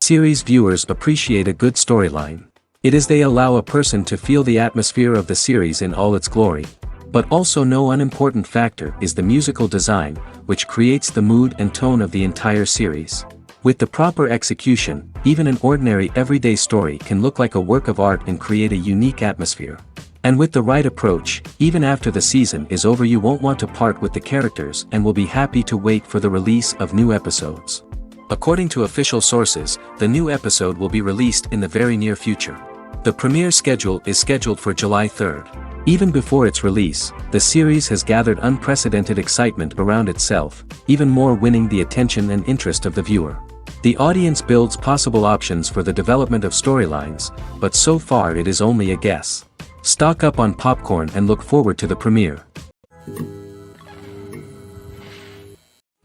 Series viewers appreciate a good storyline. It is they allow a person to feel the atmosphere of the series in all its glory. But also no unimportant factor is the musical design, which creates the mood and tone of the entire series. With the proper execution, even an ordinary everyday story can look like a work of art and create a unique atmosphere. And with the right approach, even after the season is over you won't want to part with the characters and will be happy to wait for the release of new episodes. According to official sources, the new episode will be released in the very near future. The premiere schedule is scheduled for July 3rd. Even before its release, the series has gathered unprecedented excitement around itself, even more winning the attention and interest of the viewer. The audience builds possible options for the development of storylines, but so far it is only a guess. Stock up on popcorn and look forward to the premiere.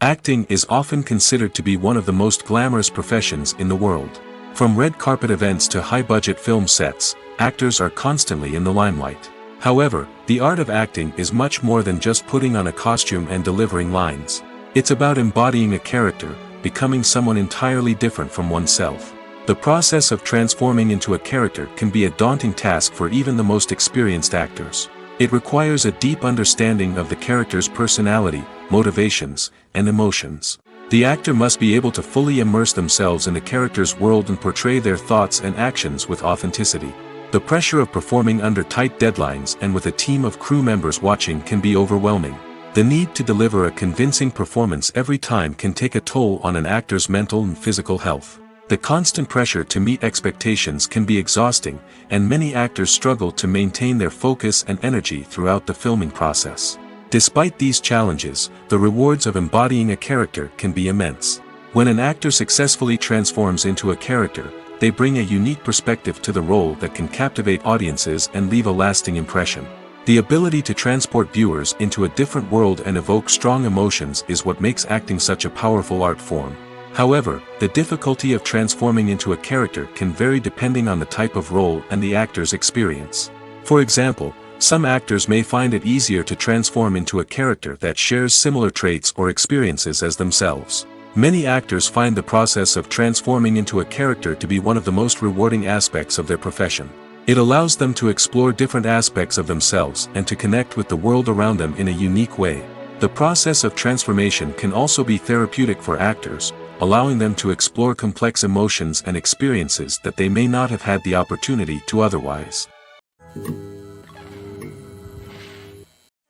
Acting is often considered to be one of the most glamorous professions in the world. From red carpet events to high-budget film sets, actors are constantly in the limelight. However, the art of acting is much more than just putting on a costume and delivering lines. It's about embodying a character, becoming someone entirely different from oneself. The process of transforming into a character can be a daunting task for even the most experienced actors. It requires a deep understanding of the character's personality, motivations, and emotions. The actor must be able to fully immerse themselves in the character's world and portray their thoughts and actions with authenticity. The pressure of performing under tight deadlines and with a team of crew members watching can be overwhelming. The need to deliver a convincing performance every time can take a toll on an actor's mental and physical health. The constant pressure to meet expectations can be exhausting, and many actors struggle to maintain their focus and energy throughout the filming process. Despite these challenges, the rewards of embodying a character can be immense. When an actor successfully transforms into a character, they bring a unique perspective to the role that can captivate audiences and leave a lasting impression. The ability to transport viewers into a different world and evoke strong emotions is what makes acting such a powerful art form. However, the difficulty of transforming into a character can vary depending on the type of role and the actor's experience. For example, some actors may find it easier to transform into a character that shares similar traits or experiences as themselves. Many actors find the process of transforming into a character to be one of the most rewarding aspects of their profession. It allows them to explore different aspects of themselves and to connect with the world around them in a unique way. The process of transformation can also be therapeutic for actors, allowing them to explore complex emotions and experiences that they may not have had the opportunity to otherwise.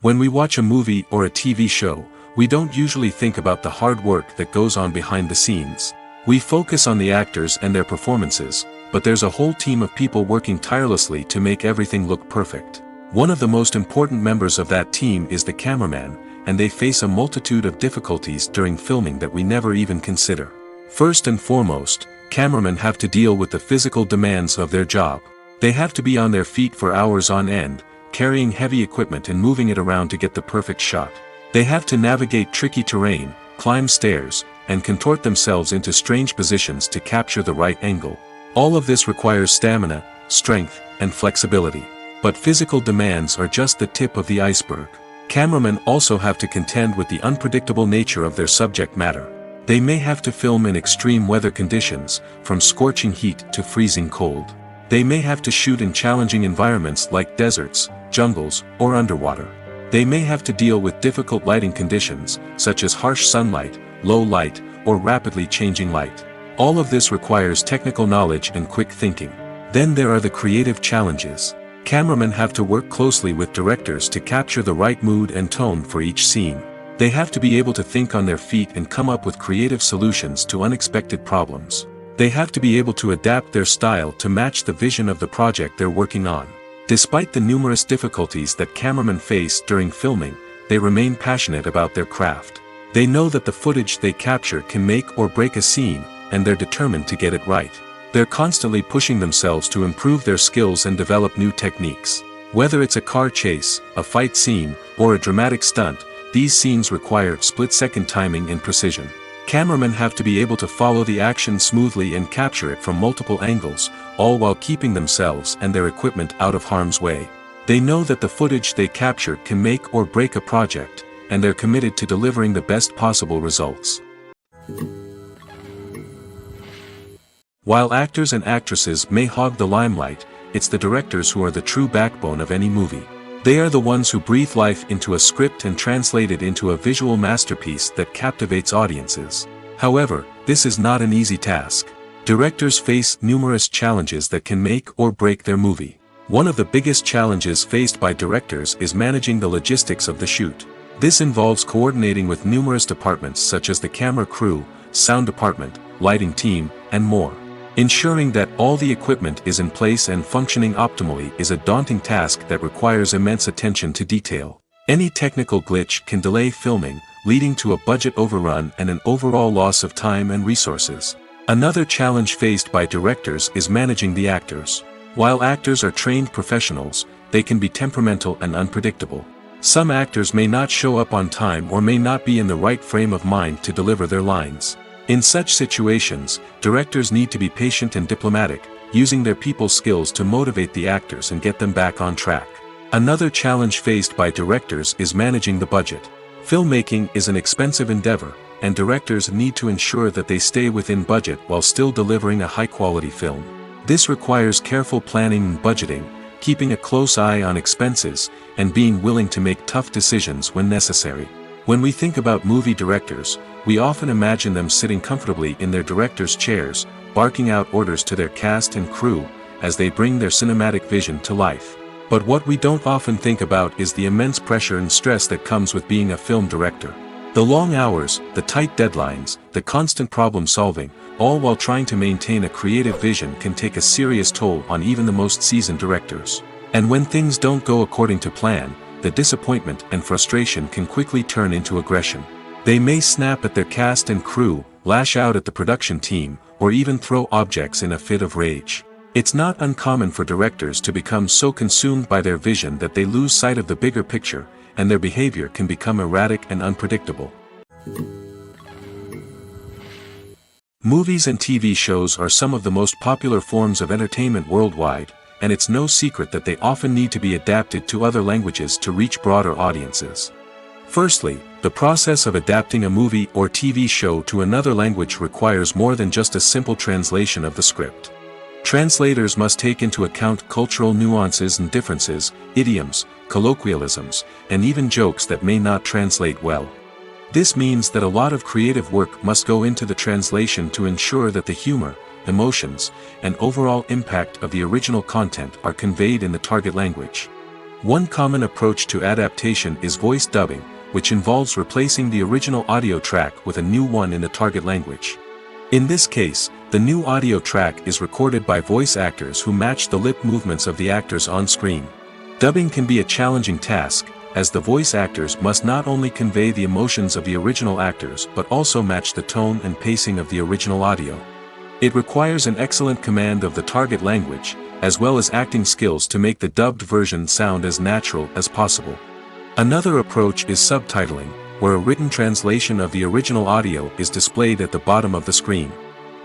When we watch a movie or a TV show, we don't usually think about the hard work that goes on behind the scenes. We focus on the actors and their performances, but there's a whole team of people working tirelessly to make everything look perfect. One of the most important members of that team is the cameraman, and they face a multitude of difficulties during filming that we never even consider. First and foremost, cameramen have to deal with the physical demands of their job. They have to be on their feet for hours on end, carrying heavy equipment and moving it around to get the perfect shot. They have to navigate tricky terrain, climb stairs, and contort themselves into strange positions to capture the right angle. All of this requires stamina, strength, and flexibility. But physical demands are just the tip of the iceberg. Cameramen also have to contend with the unpredictable nature of their subject matter. They may have to film in extreme weather conditions, from scorching heat to freezing cold. They may have to shoot in challenging environments like deserts, jungles, or underwater. They may have to deal with difficult lighting conditions, such as harsh sunlight, low light, or rapidly changing light. All of this requires technical knowledge and quick thinking. Then there are the creative challenges. Cameramen have to work closely with directors to capture the right mood and tone for each scene. They have to be able to think on their feet and come up with creative solutions to unexpected problems. They have to be able to adapt their style to match the vision of the project they're working on. Despite the numerous difficulties that cameramen face during filming, they remain passionate about their craft. They know that the footage they capture can make or break a scene, and they're determined to get it right. They're constantly pushing themselves to improve their skills and develop new techniques. Whether it's a car chase, a fight scene, or a dramatic stunt, these scenes require split-second timing and precision. Cameramen have to be able to follow the action smoothly and capture it from multiple angles, all while keeping themselves and their equipment out of harm's way. They know that the footage they capture can make or break a project, and they're committed to delivering the best possible results. While actors and actresses may hog the limelight, it's the directors who are the true backbone of any movie. They are the ones who breathe life into a script and translate it into a visual masterpiece that captivates audiences. However, this is not an easy task. Directors face numerous challenges that can make or break their movie. One of the biggest challenges faced by directors is managing the logistics of the shoot. This involves coordinating with numerous departments such as the camera crew, sound department, lighting team, and more. Ensuring that all the equipment is in place and functioning optimally is a daunting task that requires immense attention to detail. Any technical glitch can delay filming, leading to a budget overrun and an overall loss of time and resources. Another challenge faced by directors is managing the actors. While actors are trained professionals, they can be temperamental and unpredictable. Some actors may not show up on time or may not be in the right frame of mind to deliver their lines. In such situations, directors need to be patient and diplomatic, using their people skills to motivate the actors and get them back on track. Another challenge faced by directors is managing the budget. Filmmaking is an expensive endeavor, and directors need to ensure that they stay within budget while still delivering a high-quality film. This requires careful planning and budgeting, keeping a close eye on expenses, and being willing to make tough decisions when necessary. When we think about movie directors, we often imagine them sitting comfortably in their director's chairs, barking out orders to their cast and crew, as they bring their cinematic vision to life. But what we don't often think about is the immense pressure and stress that comes with being a film director. The long hours, the tight deadlines, the constant problem solving, all while trying to maintain a creative vision can take a serious toll on even the most seasoned directors. And when things don't go according to plan, the disappointment and frustration can quickly turn into aggression. They may snap at their cast and crew, lash out at the production team, or even throw objects in a fit of rage. It's not uncommon for directors to become so consumed by their vision that they lose sight of the bigger picture, and their behavior can become erratic and unpredictable. Movies and TV shows are some of the most popular forms of entertainment worldwide, and it's no secret that they often need to be adapted to other languages to reach broader audiences. Firstly, the process of adapting a movie or TV show to another language requires more than just a simple translation of the script. Translators must take into account cultural nuances and differences, idioms, colloquialisms, and even jokes that may not translate well. This means that a lot of creative work must go into the translation to ensure that the humor, emotions, and overall impact of the original content are conveyed in the target language. One common approach to adaptation is voice dubbing, which involves replacing the original audio track with a new one in the target language. In this case, the new audio track is recorded by voice actors who match the lip movements of the actors on screen. Dubbing can be a challenging task, as the voice actors must not only convey the emotions of the original actors but also match the tone and pacing of the original audio. It requires an excellent command of the target language, as well as acting skills to make the dubbed version sound as natural as possible. Another approach is subtitling, where a written translation of the original audio is displayed at the bottom of the screen.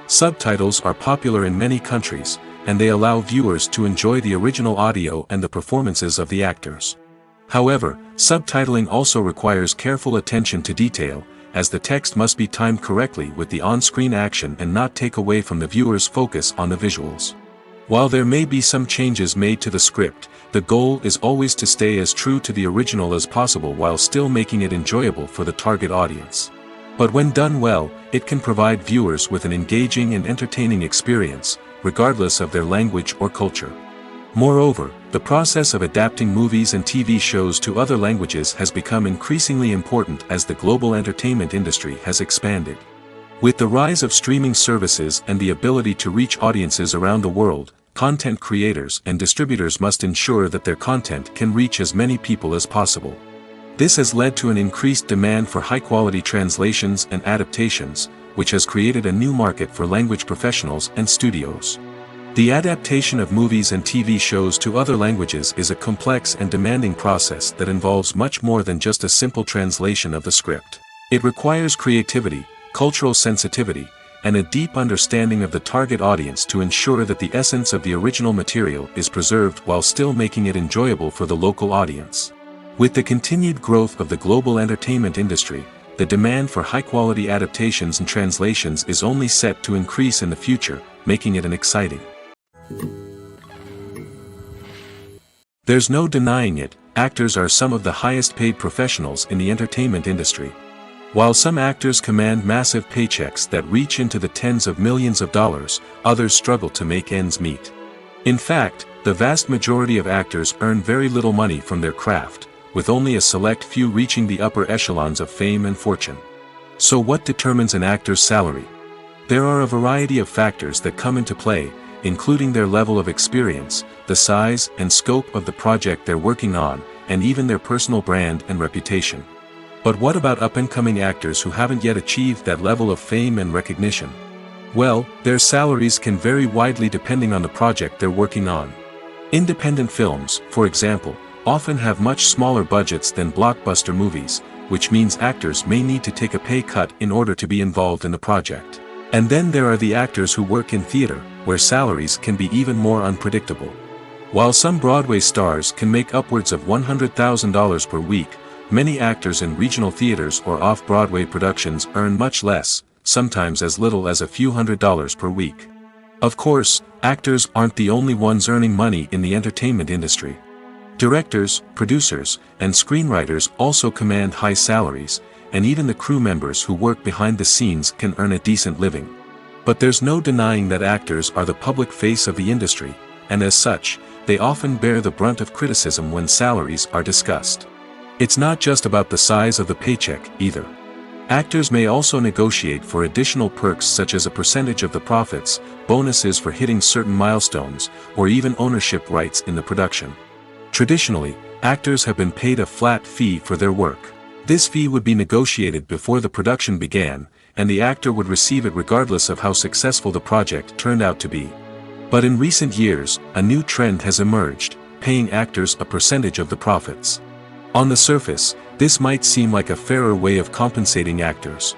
Subtitles are popular in many countries, and they allow viewers to enjoy the original audio and the performances of the actors. However, subtitling also requires careful attention to detail, as the text must be timed correctly with the on-screen action and not take away from the viewer's focus on the visuals. While there may be some changes made to the script, the goal is always to stay as true to the original as possible while still making it enjoyable for the target audience. But when done well, it can provide viewers with an engaging and entertaining experience, regardless of their language or culture. Moreover, the process of adapting movies and TV shows to other languages has become increasingly important as the global entertainment industry has expanded. With the rise of streaming services and the ability to reach audiences around the world, content creators and distributors must ensure that their content can reach as many people as possible. This has led to an increased demand for high-quality translations and adaptations, which has created a new market for language professionals and studios. The adaptation of movies and TV shows to other languages is a complex and demanding process that involves much more than just a simple translation of the script. It requires creativity, cultural sensitivity, and a deep understanding of the target audience to ensure that the essence of the original material is preserved while still making it enjoyable for the local audience. With the continued growth of the global entertainment industry, the demand for high-quality adaptations and translations is only set to increase in the future, making it an exciting. There's no denying it, actors are some of the highest-paid professionals in the entertainment industry. While some actors command massive paychecks that reach into the tens of millions of dollars, others struggle to make ends meet. In fact, the vast majority of actors earn very little money from their craft, with only a select few reaching the upper echelons of fame and fortune. So what determines an actor's salary? There are a variety of factors that come into play, including their level of experience, the size and scope of the project they're working on, and even their personal brand and reputation. But what about up-and-coming actors who haven't yet achieved that level of fame and recognition? Well, their salaries can vary widely depending on the project they're working on. Independent films, for example, often have much smaller budgets than blockbuster movies, which means actors may need to take a pay cut in order to be involved in the project. And then there are the actors who work in theater, where salaries can be even more unpredictable. While some Broadway stars can make upwards of $100,000 per week, many actors in regional theaters or off-Broadway productions earn much less, sometimes as little as a few $100s per week. Of course, actors aren't the only ones earning money in the entertainment industry. Directors, producers, and screenwriters also command high salaries, and even the crew members who work behind the scenes can earn a decent living. But there's no denying that actors are the public face of the industry, and as such, they often bear the brunt of criticism when salaries are discussed. It's not just about the size of the paycheck, either. Actors may also negotiate for additional perks such as a percentage of the profits, bonuses for hitting certain milestones, or even ownership rights in the production. Traditionally, actors have been paid a flat fee for their work. This fee would be negotiated before the production began, and the actor would receive it regardless of how successful the project turned out to be. But in recent years, a new trend has emerged, paying actors a percentage of the profits. On the surface, this might seem like a fairer way of compensating actors.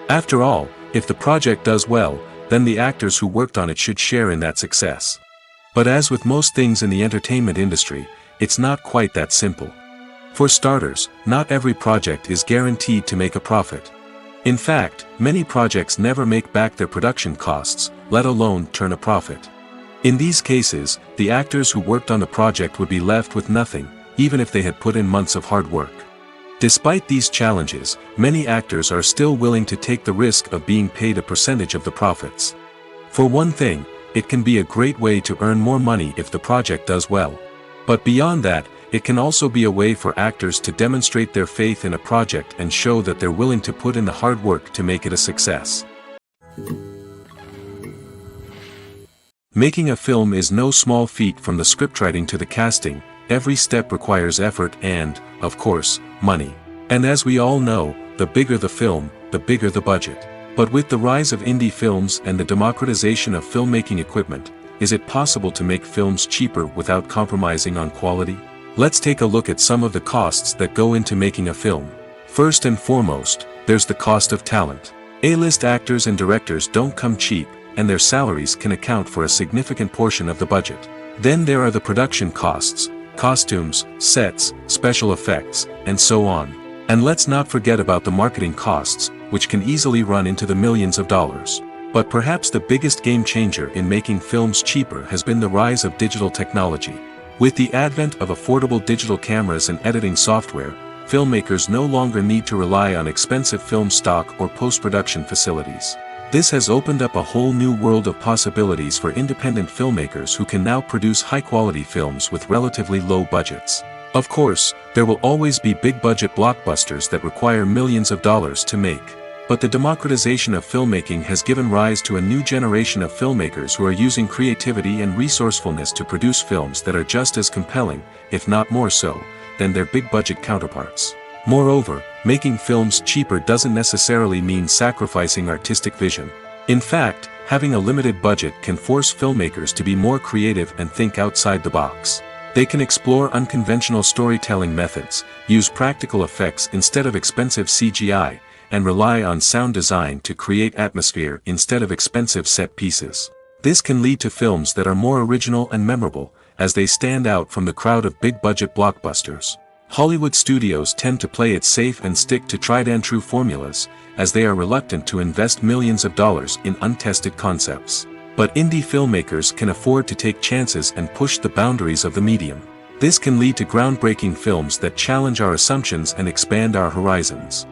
After all, if the project does well, then the actors who worked on it should share in that success. But as with most things in the entertainment industry, it's not quite that simple. For starters, not every project is guaranteed to make a profit. In fact, many projects never make back their production costs, let alone turn a profit. In these cases, the actors who worked on the project would be left with nothing, even if they had put in months of hard work. Despite these challenges, many actors are still willing to take the risk of being paid a percentage of the profits. For one thing, it can be a great way to earn more money if the project does well. But beyond that, it can also be a way for actors to demonstrate their faith in a project and show that they're willing to put in the hard work to make it a success. Making a film is no small feat. From the scriptwriting to the casting, every step requires effort and, of course, money. And as we all know, the bigger the film, the bigger the budget. But with the rise of indie films and the democratization of filmmaking equipment, is it possible to make films cheaper without compromising on quality? Let's take a look at some of the costs that go into making a film. First and foremost, there's the cost of talent. A-list actors and directors don't come cheap, and their salaries can account for a significant portion of the budget. Then there are the production costs, costumes, sets, special effects, and so on. And let's not forget about the marketing costs, which can easily run into the millions of dollars. But perhaps the biggest game changer in making films cheaper has been the rise of digital technology. With the advent of affordable digital cameras and editing software, filmmakers no longer need to rely on expensive film stock or post-production facilities. This has opened up a whole new world of possibilities for independent filmmakers who can now produce high-quality films with relatively low budgets. Of course, there will always be big-budget blockbusters that require millions of dollars to make. But the democratization of filmmaking has given rise to a new generation of filmmakers who are using creativity and resourcefulness to produce films that are just as compelling, if not more so, than their big-budget counterparts. Moreover, making films cheaper doesn't necessarily mean sacrificing artistic vision. In fact, having a limited budget can force filmmakers to be more creative and think outside the box. They can explore unconventional storytelling methods, use practical effects instead of expensive CGI, and rely on sound design to create atmosphere instead of expensive set pieces. This can lead to films that are more original and memorable, as they stand out from the crowd of big-budget blockbusters. Hollywood studios tend to play it safe and stick to tried-and-true formulas, as they are reluctant to invest millions of dollars in untested concepts. But indie filmmakers can afford to take chances and push the boundaries of the medium. This can lead to groundbreaking films that challenge our assumptions and expand our horizons.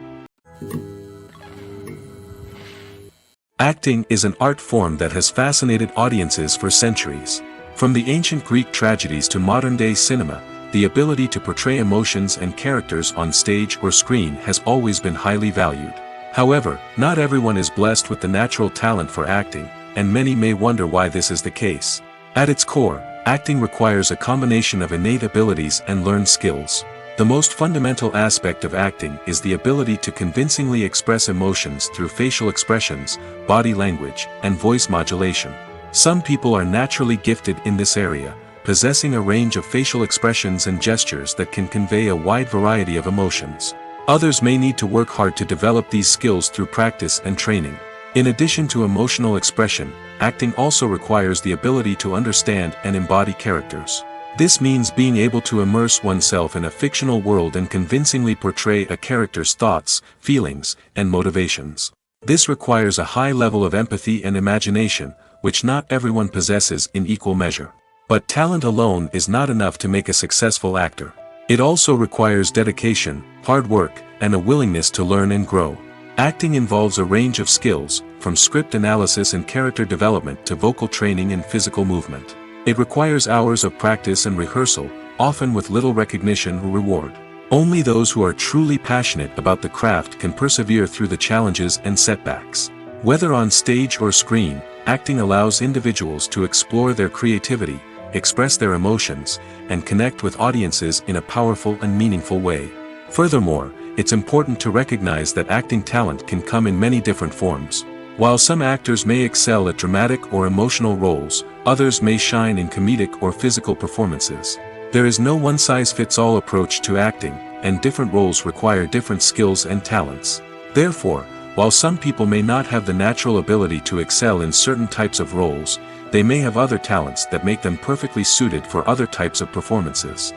Acting is an art form that has fascinated audiences for centuries. From the ancient Greek tragedies to modern-day cinema, the ability to portray emotions and characters on stage or screen has always been highly valued. However, not everyone is blessed with the natural talent for acting, and many may wonder why this is the case. At its core, acting requires a combination of innate abilities and learned skills. The most fundamental aspect of acting is the ability to convincingly express emotions through facial expressions, body language, and voice modulation. Some people are naturally gifted in this area, possessing a range of facial expressions and gestures that can convey a wide variety of emotions. Others may need to work hard to develop these skills through practice and training. In addition to emotional expression, acting also requires the ability to understand and embody characters. This means being able to immerse oneself in a fictional world and convincingly portray a character's thoughts, feelings, and motivations. This requires a high level of empathy and imagination, which not everyone possesses in equal measure. But talent alone is not enough to make a successful actor. It also requires dedication, hard work, and a willingness to learn and grow. Acting involves a range of skills, from script analysis and character development to vocal training and physical movement. It requires hours of practice and rehearsal, often with little recognition or reward. Only those who are truly passionate about the craft can persevere through the challenges and setbacks. Whether on stage or screen, acting allows individuals to explore their creativity, express their emotions, and connect with audiences in a powerful and meaningful way. Furthermore, it's important to recognize that acting talent can come in many different forms. While some actors may excel at dramatic or emotional roles, others may shine in comedic or physical performances. There is no one-size-fits-all approach to acting, and different roles require different skills and talents. Therefore, while some people may not have the natural ability to excel in certain types of roles, they may have other talents that make them perfectly suited for other types of performances.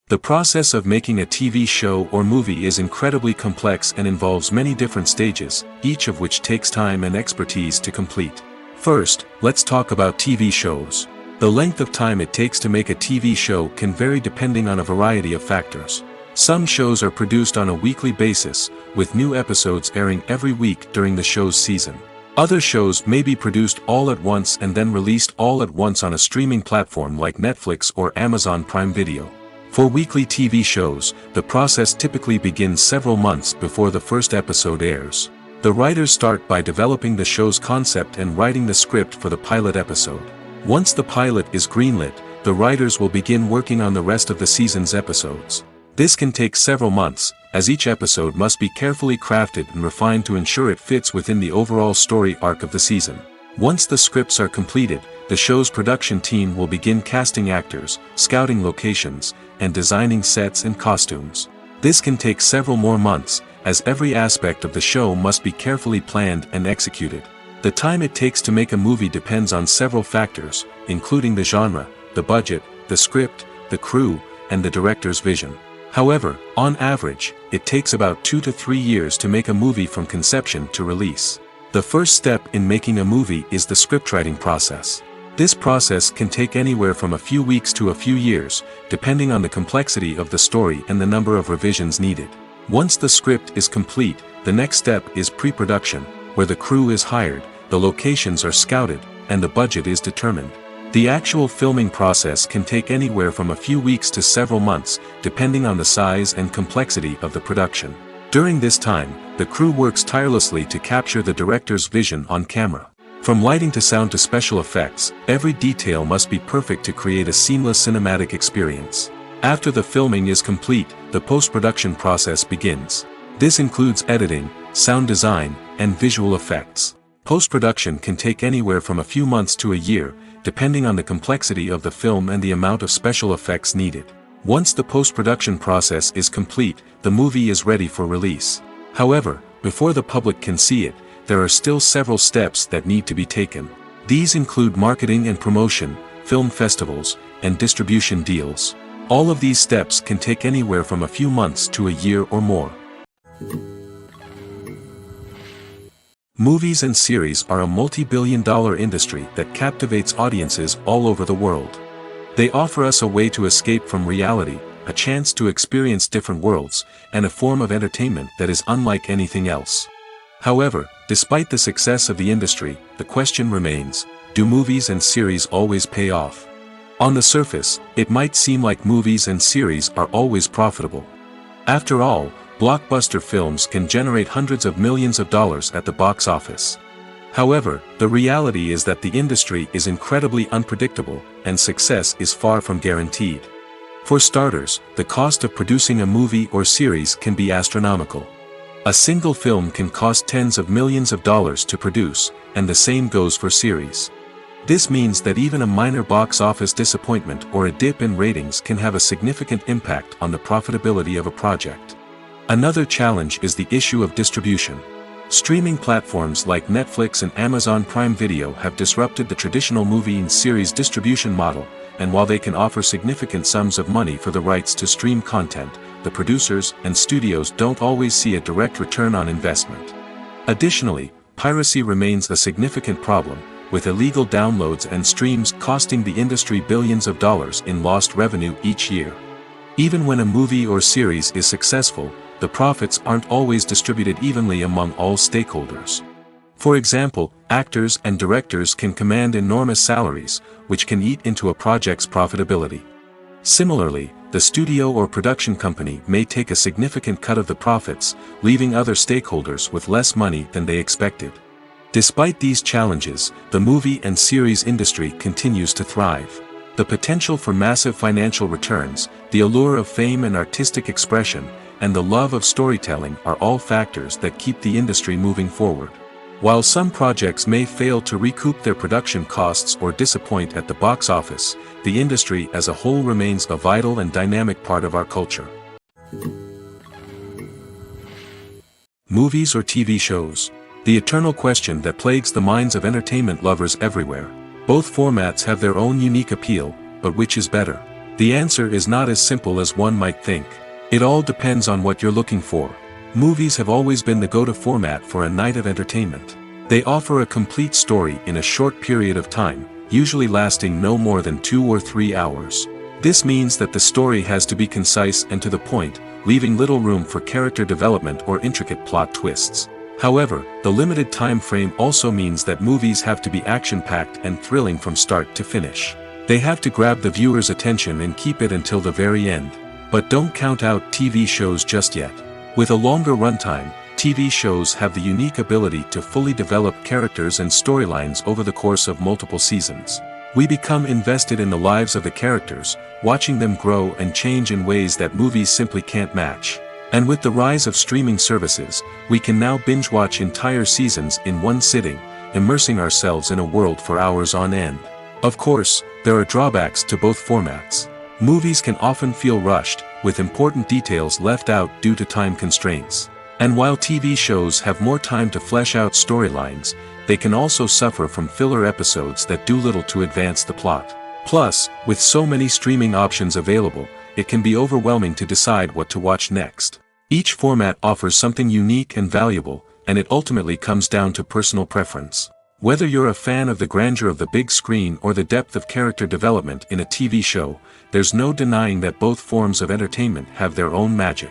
The process of making a TV show or movie is incredibly complex and involves many different stages, each of which takes time and expertise to complete. First, let's talk about TV shows. The length of time it takes to make a TV show can vary depending on a variety of factors. Some shows are produced on a weekly basis, with new episodes airing every week during the show's season. Other shows may be produced all at once and then released all at once on a streaming platform like Netflix or Amazon Prime Video. For weekly TV shows, the process typically begins several months before the first episode airs. The writers start by developing the show's concept and writing the script for the pilot episode. Once the pilot is greenlit, the writers will begin working on the rest of the season's episodes. This can take several months, as each episode must be carefully crafted and refined to ensure it fits within the overall story arc of the season. Once the scripts are completed, the show's production team will begin casting actors, scouting locations, and designing sets and costumes. This can take several more months, as every aspect of the show must be carefully planned and executed. The time it takes to make a movie depends on several factors, including the genre, the budget, the script, the crew, and the director's vision. However, on average, it takes about 2 to 3 years to make a movie from conception to release. The first step in making a movie is the scriptwriting process. This process can take anywhere from a few weeks to a few years, depending on the complexity of the story and the number of revisions needed. Once the script is complete, the next step is pre-production, where the crew is hired, the locations are scouted, and the budget is determined. The actual filming process can take anywhere from a few weeks to several months, depending on the size and complexity of the production. During this time, the crew works tirelessly to capture the director's vision on camera. From lighting to sound to special effects, every detail must be perfect to create a seamless cinematic experience. After the filming is complete, the post-production process begins. This includes editing, sound design, and visual effects. Post-production can take anywhere from a few months to a year, depending on the complexity of the film and the amount of special effects needed. Once the post-production process is complete, the movie is ready for release. However, before the public can see it, there are still several steps that need to be taken. These include marketing and promotion, film festivals, and distribution deals. All of these steps can take anywhere from a few months to a year or more. Movies and series are a multi-billion-dollar industry that captivates audiences all over the world. They offer us a way to escape from reality, a chance to experience different worlds, and a form of entertainment that is unlike anything else. However, despite the success of the industry, the question remains, do movies and series always pay off? On the surface, it might seem like movies and series are always profitable. After all, blockbuster films can generate hundreds of millions of dollars at the box office. However, the reality is that the industry is incredibly unpredictable, and success is far from guaranteed. For starters, the cost of producing a movie or series can be astronomical. A single film can cost tens of millions of dollars to produce, and the same goes for series. This means that even a minor box office disappointment or a dip in ratings can have a significant impact on the profitability of a project. Another challenge is the issue of distribution. Streaming platforms like Netflix and Amazon Prime Video have disrupted the traditional movie and series distribution model, and while they can offer significant sums of money for the rights to stream content, the producers and studios don't always see a direct return on investment. Additionally, piracy remains a significant problem, with illegal downloads and streams costing the industry billions of dollars in lost revenue each year. Even when a movie or series is successful, the profits aren't always distributed evenly among all stakeholders. For example, actors and directors can command enormous salaries, which can eat into a project's profitability. Similarly, the studio or production company may take a significant cut of the profits, leaving other stakeholders with less money than they expected. Despite these challenges, the movie and series industry continues to thrive. The potential for massive financial returns, the allure of fame and artistic expression, and the love of storytelling are all factors that keep the industry moving forward. While some projects may fail to recoup their production costs or disappoint at the box office, the industry as a whole remains a vital and dynamic part of our culture. Movies or TV shows? The eternal question that plagues the minds of entertainment lovers everywhere. Both formats have their own unique appeal, but which is better? The answer is not as simple as one might think. It all depends on what you're looking for. Movies have always been the go-to format for a night of entertainment. They offer a complete story in a short period of time, usually lasting no more than 2 or 3 hours. This means that the story has to be concise and to the point, leaving little room for character development or intricate plot twists. However, the limited time frame also means that movies have to be action-packed and thrilling from start to finish. They have to grab the viewer's attention and keep it until the very end. But don't count out TV shows just yet. With a longer runtime, TV shows have the unique ability to fully develop characters and storylines over the course of multiple seasons. We become invested in the lives of the characters, watching them grow and change in ways that movies simply can't match. And with the rise of streaming services, we can now binge-watch entire seasons in one sitting, immersing ourselves in a world for hours on end. Of course, there are drawbacks to both formats. Movies can often feel rushed, with important details left out due to time constraints. And while TV shows have more time to flesh out storylines, they can also suffer from filler episodes that do little to advance the plot. Plus, with so many streaming options available, it can be overwhelming to decide what to watch next. Each format offers something unique and valuable, and it ultimately comes down to personal preference. Whether you're a fan of the grandeur of the big screen or the depth of character development in a TV show, there's no denying that both forms of entertainment have their own magic.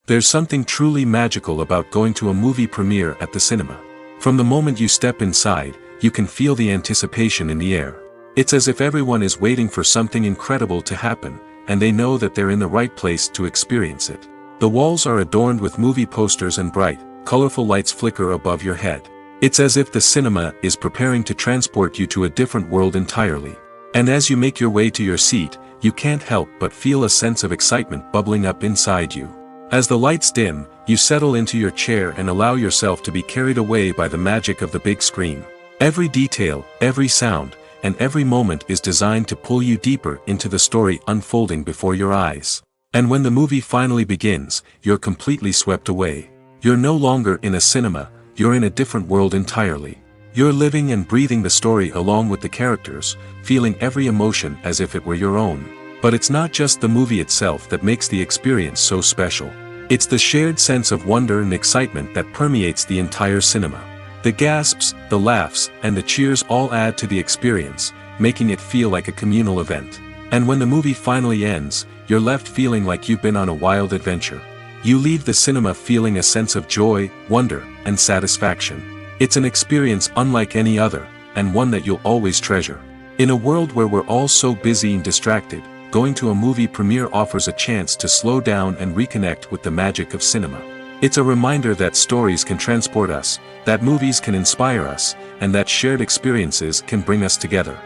There's something truly magical about going to a movie premiere at the cinema. From the moment you step inside, you can feel the anticipation in the air. It's as if everyone is waiting for something incredible to happen, and they know that they're in the right place to experience it. The walls are adorned with movie posters and bright, colorful lights flicker above your head. It's as if the cinema is preparing to transport you to a different world entirely. And as you make your way to your seat, you can't help but feel a sense of excitement bubbling up inside you. As the lights dim, you settle into your chair and allow yourself to be carried away by the magic of the big screen. Every detail, every sound, and every moment is designed to pull you deeper into the story unfolding before your eyes. And when the movie finally begins, you're completely swept away. You're no longer in a cinema, you're in a different world entirely. You're living and breathing the story along with the characters, feeling every emotion as if it were your own. But it's not just the movie itself that makes the experience so special. It's the shared sense of wonder and excitement that permeates the entire cinema. The gasps, the laughs, and the cheers all add to the experience, making it feel like a communal event. And when the movie finally ends, you're left feeling like you've been on a wild adventure. You leave the cinema feeling a sense of joy, wonder, and satisfaction. It's an experience unlike any other, and one that you'll always treasure. In a world where we're all so busy and distracted, going to a movie premiere offers a chance to slow down and reconnect with the magic of cinema. It's a reminder that stories can transport us, that movies can inspire us, and that shared experiences can bring us together.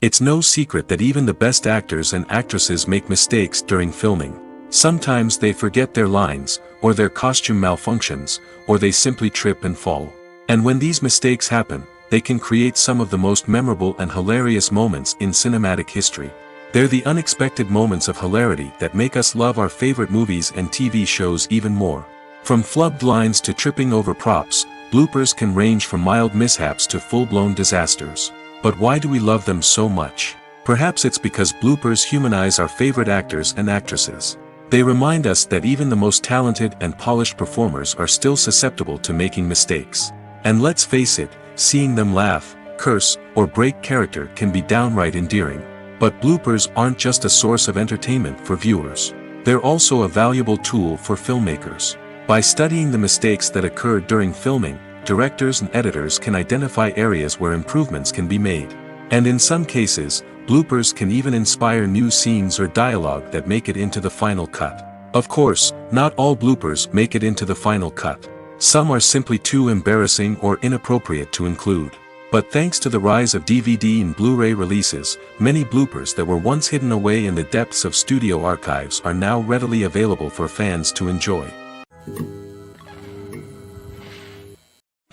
It's no secret that even the best actors and actresses make mistakes during filming. Sometimes they forget their lines, or their costume malfunctions, or they simply trip and fall. And when these mistakes happen, they can create some of the most memorable and hilarious moments in cinematic history. They're the unexpected moments of hilarity that make us love our favorite movies and TV shows even more. From flubbed lines to tripping over props, bloopers can range from mild mishaps to full-blown disasters. But why do we love them so much? Perhaps it's because bloopers humanize our favorite actors and actresses. They remind us that even the most talented and polished performers are still susceptible to making mistakes. And let's face it, seeing them laugh, curse, or break character can be downright endearing. But bloopers aren't just a source of entertainment for viewers. They're also a valuable tool for filmmakers. By studying the mistakes that occurred during filming, directors and editors can identify areas where improvements can be made. And in some cases, bloopers can even inspire new scenes or dialogue that make it into the final cut. Of course, not all bloopers make it into the final cut. Some are simply too embarrassing or inappropriate to include. But thanks to the rise of DVD and Blu-ray releases, many bloopers that were once hidden away in the depths of studio archives are now readily available for fans to enjoy.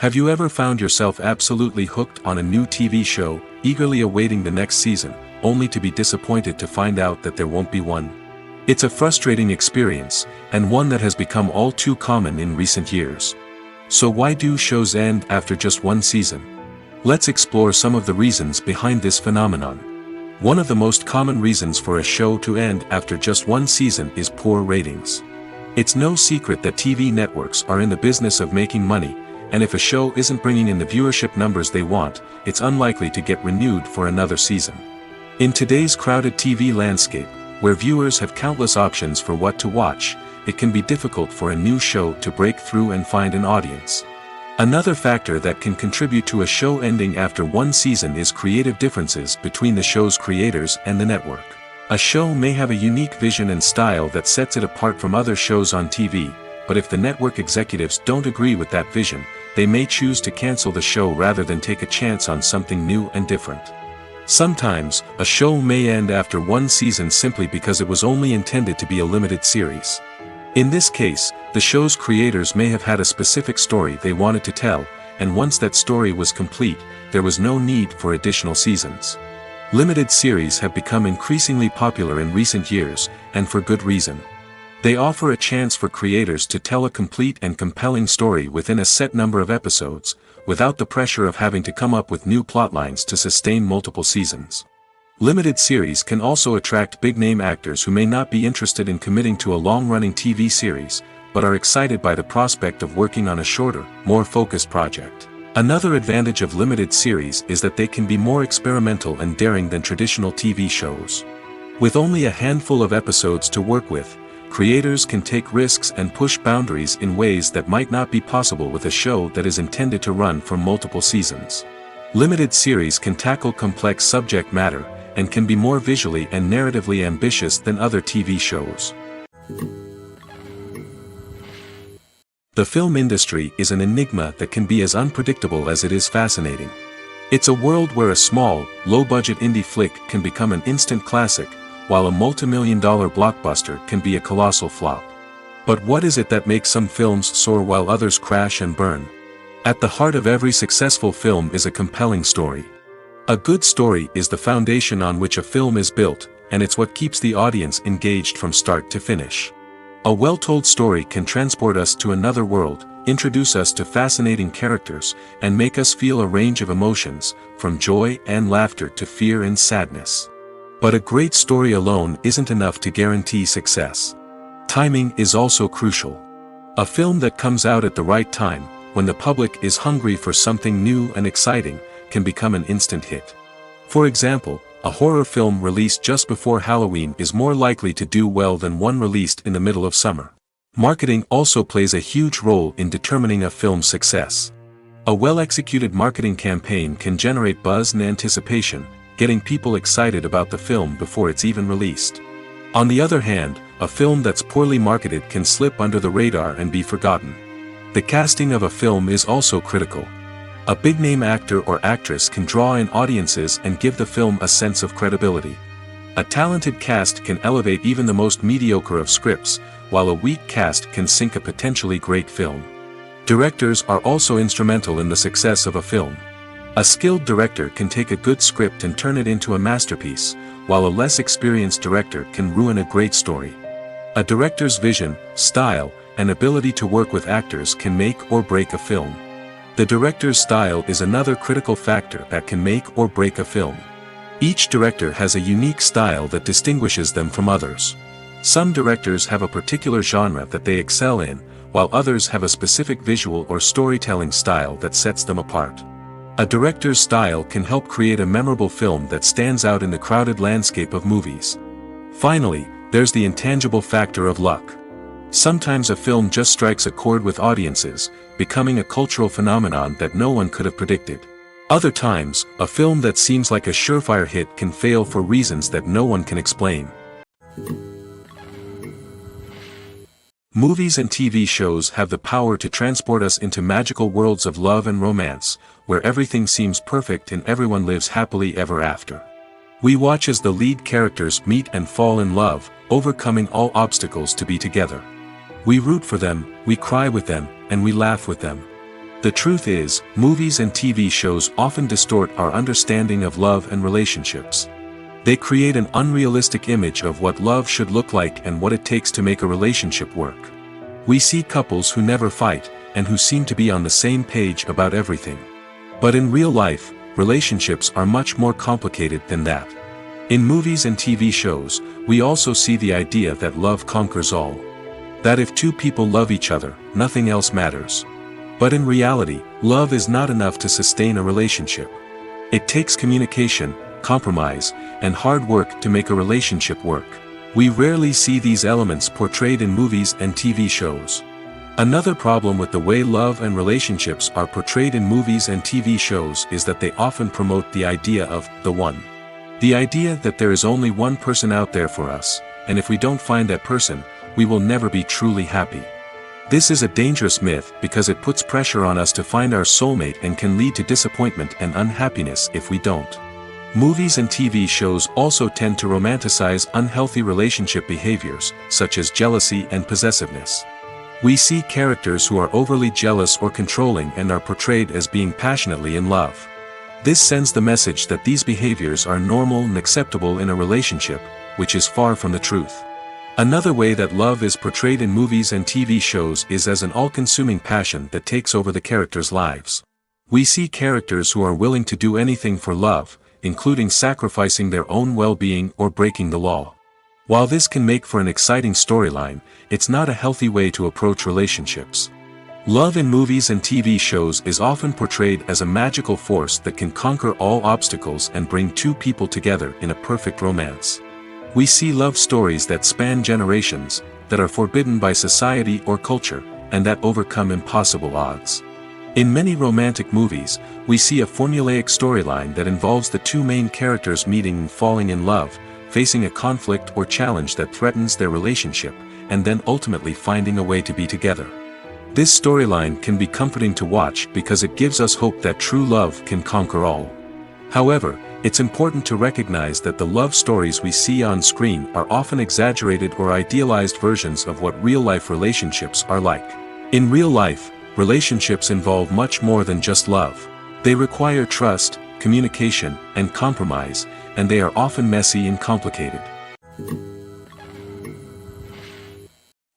Have you ever found yourself absolutely hooked on a new TV show, eagerly awaiting the next season, only to be disappointed to find out that there won't be one? It's a frustrating experience, and one that has become all too common in recent years. So why do shows end after just one season? Let's explore some of the reasons behind this phenomenon. One of the most common reasons for a show to end after just one season is poor ratings. It's no secret that TV networks are in the business of making money, and if a show isn't bringing in the viewership numbers they want, it's unlikely to get renewed for another season. In today's crowded TV landscape, where viewers have countless options for what to watch, it can be difficult for a new show to break through and find an audience. Another factor that can contribute to a show ending after one season is creative differences between the show's creators and the network. A show may have a unique vision and style that sets it apart from other shows on TV, but if the network executives don't agree with that vision, they may choose to cancel the show rather than take a chance on something new and different. Sometimes, a show may end after one season simply because it was only intended to be a limited series. In this case, the show's creators may have had a specific story they wanted to tell, and once that story was complete, there was no need for additional seasons. Limited series have become increasingly popular in recent years, and for good reason. They offer a chance for creators to tell a complete and compelling story within a set number of episodes, without the pressure of having to come up with new plotlines to sustain multiple seasons. Limited series can also attract big-name actors who may not be interested in committing to a long-running TV series, but are excited by the prospect of working on a shorter, more focused project. Another advantage of limited series is that they can be more experimental and daring than traditional TV shows. With only a handful of episodes to work with, creators can take risks and push boundaries in ways that might not be possible with a show that is intended to run for multiple seasons. Limited series can tackle complex subject matter, and can be more visually and narratively ambitious than other TV shows. The film industry is an enigma that can be as unpredictable as it is fascinating. It's a world where a small, low-budget indie flick can become an instant classic, while a multi-million-dollar blockbuster can be a colossal flop. But what is it that makes some films soar while others crash and burn? At the heart of every successful film is a compelling story. A good story is the foundation on which a film is built, and it's what keeps the audience engaged from start to finish. A well-told story can transport us to another world, introduce us to fascinating characters, and make us feel a range of emotions, from joy and laughter to fear and sadness. But a great story alone isn't enough to guarantee success. Timing is also crucial. A film that comes out at the right time, when the public is hungry for something new and exciting, can become an instant hit. For example, a horror film released just before Halloween is more likely to do well than one released in the middle of summer. Marketing also plays a huge role in determining a film's success. A well-executed marketing campaign can generate buzz and anticipation, getting people excited about the film before it's even released. On the other hand, a film that's poorly marketed can slip under the radar and be forgotten. The casting of a film is also critical. A big-name actor or actress can draw in audiences and give the film a sense of credibility. A talented cast can elevate even the most mediocre of scripts, while a weak cast can sink a potentially great film. Directors are also instrumental in the success of a film. A skilled director can take a good script and turn it into a masterpiece, while a less experienced director can ruin a great story. A director's vision, style, and ability to work with actors can make or break a film. The director's style is another critical factor that can make or break a film. Each director has a unique style that distinguishes them from others. Some directors have a particular genre that they excel in, while others have a specific visual or storytelling style that sets them apart. A director's style can help create a memorable film that stands out in the crowded landscape of movies. Finally, there's the intangible factor of luck. Sometimes a film just strikes a chord with audiences, becoming a cultural phenomenon that no one could have predicted. Other times, a film that seems like a surefire hit can fail for reasons that no one can explain. Movies and TV shows have the power to transport us into magical worlds of love and romance, where everything seems perfect and everyone lives happily ever after. We watch as the lead characters meet and fall in love, overcoming all obstacles to be together. We root for them, we cry with them, and we laugh with them. The truth is, movies and TV shows often distort our understanding of love and relationships. They create an unrealistic image of what love should look like and what it takes to make a relationship work. We see couples who never fight, and who seem to be on the same page about everything. But in real life, relationships are much more complicated than that. In movies and TV shows, we also see the idea that love conquers all. That if two people love each other, nothing else matters. But in reality, love is not enough to sustain a relationship. It takes communication, compromise, and hard work to make a relationship work. We rarely see these elements portrayed in movies and TV shows. Another problem with the way love and relationships are portrayed in movies and TV shows is that they often promote the idea of the one. The idea that there is only one person out there for us, and if we don't find that person, we will never be truly happy. This is a dangerous myth because it puts pressure on us to find our soulmate and can lead to disappointment and unhappiness if we don't. Movies and TV shows also tend to romanticize unhealthy relationship behaviors, such as jealousy and possessiveness. We see characters who are overly jealous or controlling and are portrayed as being passionately in love. This sends the message that these behaviors are normal and acceptable in a relationship, which is far from the truth. Another way that love is portrayed in movies and TV shows is as an all-consuming passion that takes over the characters' lives. We see characters who are willing to do anything for love, including sacrificing their own well-being or breaking the law. While this can make for an exciting storyline, it's not a healthy way to approach relationships. Love in movies and TV shows is often portrayed as a magical force that can conquer all obstacles and bring two people together in a perfect romance. We see love stories that span generations, that are forbidden by society or culture, and that overcome impossible odds. In many romantic movies, we see a formulaic storyline that involves the two main characters meeting and falling in love, facing a conflict or challenge that threatens their relationship, and then ultimately finding a way to be together. This storyline can be comforting to watch because it gives us hope that true love can conquer all. However, it's important to recognize that the love stories we see on screen are often exaggerated or idealized versions of what real-life relationships are like. In real life, relationships involve much more than just love. They require trust, communication, and compromise, and they are often messy and complicated.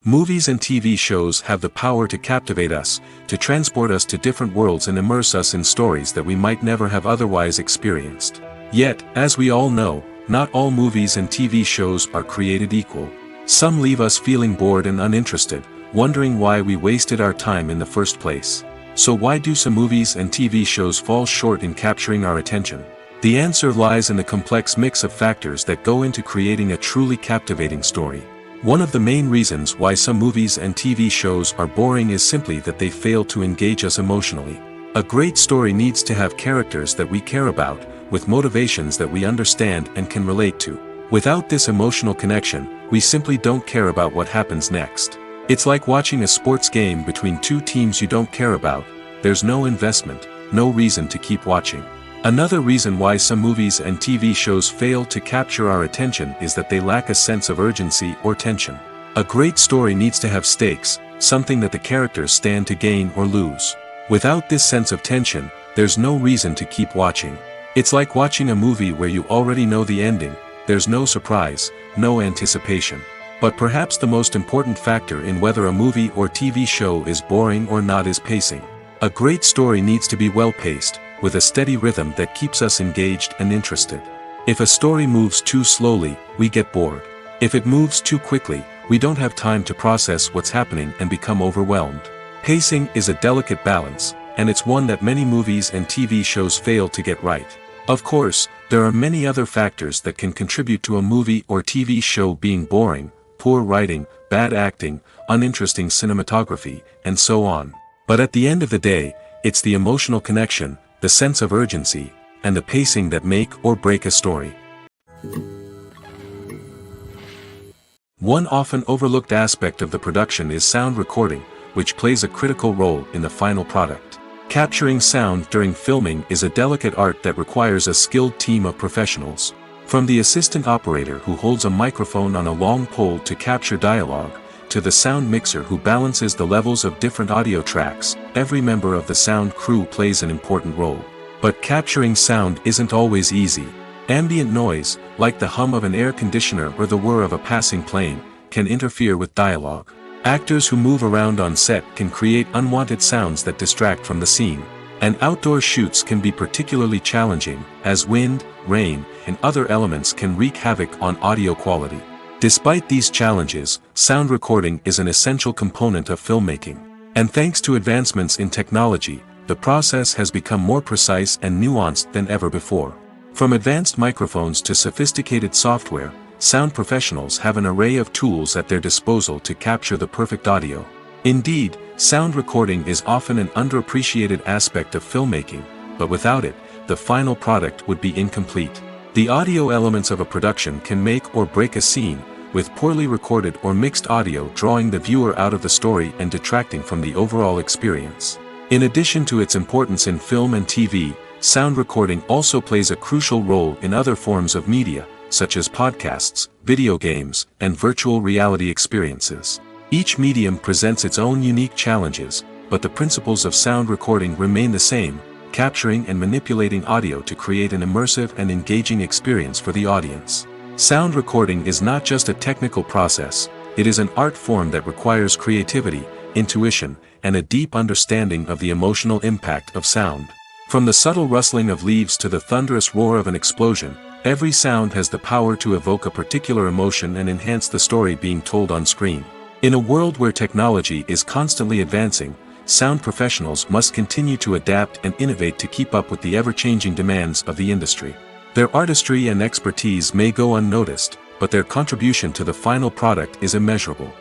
Movies and TV shows have the power to captivate us, to transport us to different worlds and immerse us in stories that we might never have otherwise experienced. Yet, as we all know, not all movies and TV shows are created equal. Some leave us feeling bored and uninterested, wondering why we wasted our time in the first place. So why do some movies and TV shows fall short in capturing our attention? The answer lies in the complex mix of factors that go into creating a truly captivating story. One of the main reasons why some movies and TV shows are boring is simply that they fail to engage us emotionally. A great story needs to have characters that we care about, with motivations that we understand and can relate to. Without this emotional connection, we simply don't care about what happens next. It's like watching a sports game between two teams you don't care about. There's no investment, no reason to keep watching. Another reason why some movies and TV shows fail to capture our attention is that they lack a sense of urgency or tension. A great story needs to have stakes, something that the characters stand to gain or lose. Without this sense of tension, there's no reason to keep watching. It's like watching a movie where you already know the ending. There's no surprise, no anticipation. But perhaps the most important factor in whether a movie or TV show is boring or not is pacing. A great story needs to be well-paced, with a steady rhythm that keeps us engaged and interested. If a story moves too slowly, we get bored. If it moves too quickly, we don't have time to process what's happening and become overwhelmed. Pacing is a delicate balance, and it's one that many movies and TV shows fail to get right. Of course, there are many other factors that can contribute to a movie or TV show being boring: poor writing, bad acting, uninteresting cinematography, and so on. But at the end of the day, it's the emotional connection, the sense of urgency, and the pacing that make or break a story. One often overlooked aspect of the production is sound recording, which plays a critical role in the final product. Capturing sound during filming is a delicate art that requires a skilled team of professionals. From the assistant operator who holds a microphone on a long pole to capture dialogue, to the sound mixer who balances the levels of different audio tracks, every member of the sound crew plays an important role. But capturing sound isn't always easy. Ambient noise, like the hum of an air conditioner or the whir of a passing plane, can interfere with dialogue. Actors who move around on set can create unwanted sounds that distract from the scene. And outdoor shoots can be particularly challenging, as wind, rain, and other elements can wreak havoc on audio quality. Despite these challenges, sound recording is an essential component of filmmaking. And thanks to advancements in technology, the process has become more precise and nuanced than ever before. From advanced microphones to sophisticated software, sound professionals have an array of tools at their disposal to capture the perfect audio. Indeed, sound recording is often an underappreciated aspect of filmmaking, but without it, the final product would be incomplete. The audio elements of a production can make or break a scene, with poorly recorded or mixed audio drawing the viewer out of the story and detracting from the overall experience. In addition to its importance in film and TV, sound recording also plays a crucial role in other forms of media, such as podcasts, video games, and virtual reality experiences. Each medium presents its own unique challenges, but the principles of sound recording remain the same: capturing and manipulating audio to create an immersive and engaging experience for the audience. Sound recording is not just a technical process, it is an art form that requires creativity, intuition, and a deep understanding of the emotional impact of sound. From the subtle rustling of leaves to the thunderous roar of an explosion, Every sound has the power to evoke a particular emotion and enhance the story being told on screen. In a world where technology is constantly advancing, sound professionals must continue to adapt and innovate to keep up with the ever-changing demands of the industry. Their artistry and expertise may go unnoticed, but their contribution to the final product is immeasurable.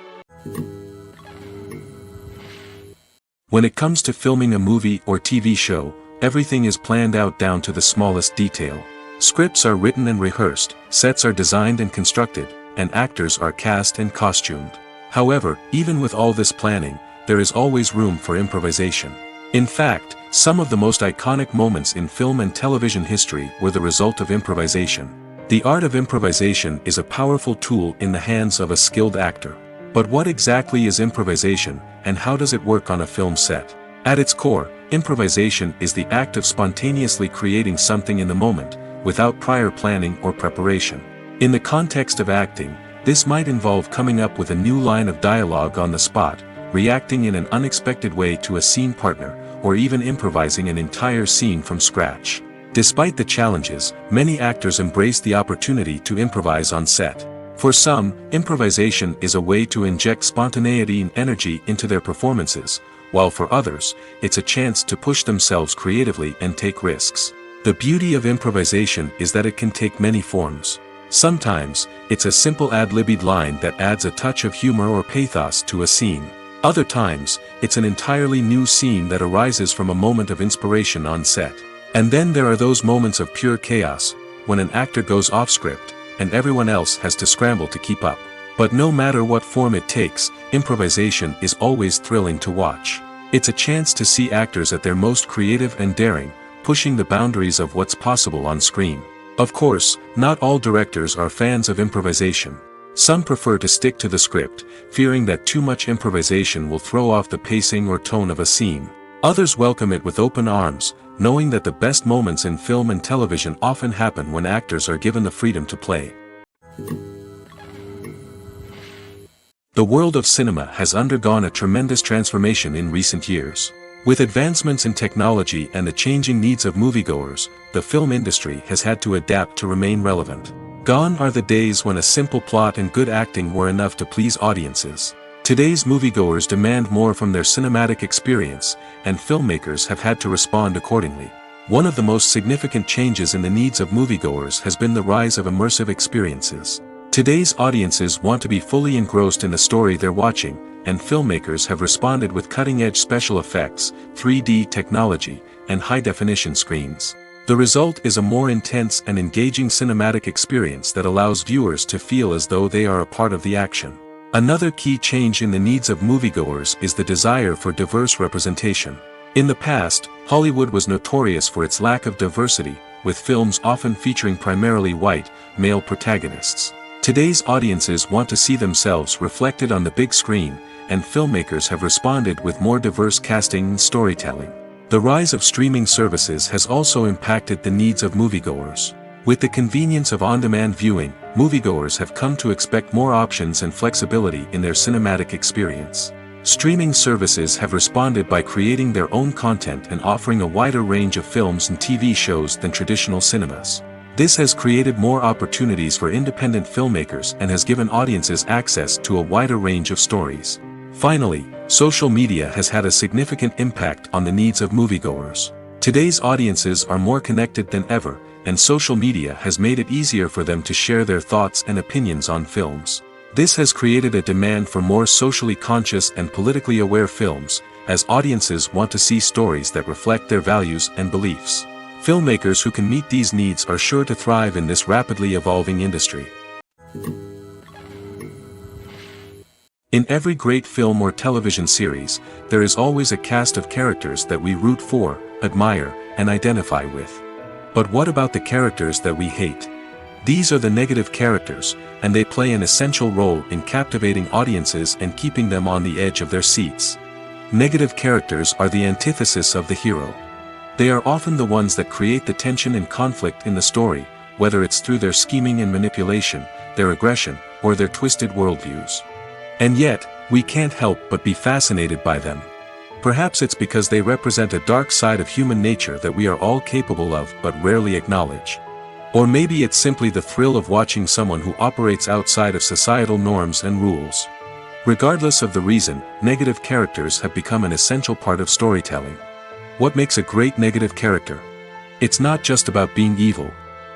When it comes to filming a movie or TV show, everything is planned out down to the smallest detail. Scripts are written and rehearsed, sets are designed and constructed, and actors are cast and costumed. However, even with all this planning, there is always room for improvisation. In fact, some of the most iconic moments in film and television history were the result of improvisation. The art of improvisation is a powerful tool in the hands of a skilled actor. But what exactly is improvisation, and how does it work on a film set? At its core, improvisation is the act of spontaneously creating something in the moment, without prior planning or preparation. In the context of acting, this might involve coming up with a new line of dialogue on the spot, reacting in an unexpected way to a scene partner, or even improvising an entire scene from scratch. Despite the challenges, many actors embrace the opportunity to improvise on set. For some, improvisation is a way to inject spontaneity and energy into their performances, while for others, it's a chance to push themselves creatively and take risks. The beauty of improvisation is that it can take many forms. Sometimes, it's a simple ad-libbed line that adds a touch of humor or pathos to a scene. Other times, it's an entirely new scene that arises from a moment of inspiration on set. And then there are those moments of pure chaos, when an actor goes off script, and everyone else has to scramble to keep up. But no matter what form it takes, improvisation is always thrilling to watch. It's a chance to see actors at their most creative and daring, pushing the boundaries of what's possible on screen. Of course, not all directors are fans of improvisation. Some prefer to stick to the script, fearing that too much improvisation will throw off the pacing or tone of a scene. Others welcome it with open arms, knowing that the best moments in film and television often happen when actors are given the freedom to play. The world of cinema has undergone a tremendous transformation in recent years. With advancements in technology and the changing needs of moviegoers, the film industry has had to adapt to remain relevant. Gone are the days when a simple plot and good acting were enough to please audiences. Today's moviegoers demand more from their cinematic experience, and filmmakers have had to respond accordingly. One of the most significant changes in the needs of moviegoers has been the rise of immersive experiences. Today's audiences want to be fully engrossed in the story they're watching, and filmmakers have responded with cutting-edge special effects, 3D technology, and high-definition screens. The result is a more intense and engaging cinematic experience that allows viewers to feel as though they are a part of the action. Another key change in the needs of moviegoers is the desire for diverse representation. In the past, Hollywood was notorious for its lack of diversity, with films often featuring primarily white, male protagonists. Today's audiences want to see themselves reflected on the big screen, and filmmakers have responded with more diverse casting and storytelling. The rise of streaming services has also impacted the needs of moviegoers. With the convenience of on-demand viewing, moviegoers have come to expect more options and flexibility in their cinematic experience. Streaming services have responded by creating their own content and offering a wider range of films and TV shows than traditional cinemas. This has created more opportunities for independent filmmakers and has given audiences access to a wider range of stories. Finally, social media has had a significant impact on the needs of moviegoers. Today's audiences are more connected than ever, and social media has made it easier for them to share their thoughts and opinions on films. This has created a demand for more socially conscious and politically aware films, as audiences want to see stories that reflect their values and beliefs. Filmmakers who can meet these needs are sure to thrive in this rapidly evolving industry. In every great film or television series, there is always a cast of characters that we root for, admire, and identify with. But what about the characters that we hate? These are the negative characters, and they play an essential role in captivating audiences and keeping them on the edge of their seats. Negative characters are the antithesis of the hero. They are often the ones that create the tension and conflict in the story, whether it's through their scheming and manipulation, their aggression, or their twisted worldviews. And yet, we can't help but be fascinated by them. Perhaps it's because they represent a dark side of human nature that we are all capable of but rarely acknowledge. Or maybe it's simply the thrill of watching someone who operates outside of societal norms and rules. Regardless of the reason, negative characters have become an essential part of storytelling. What makes a great negative character? It's not just about being evil.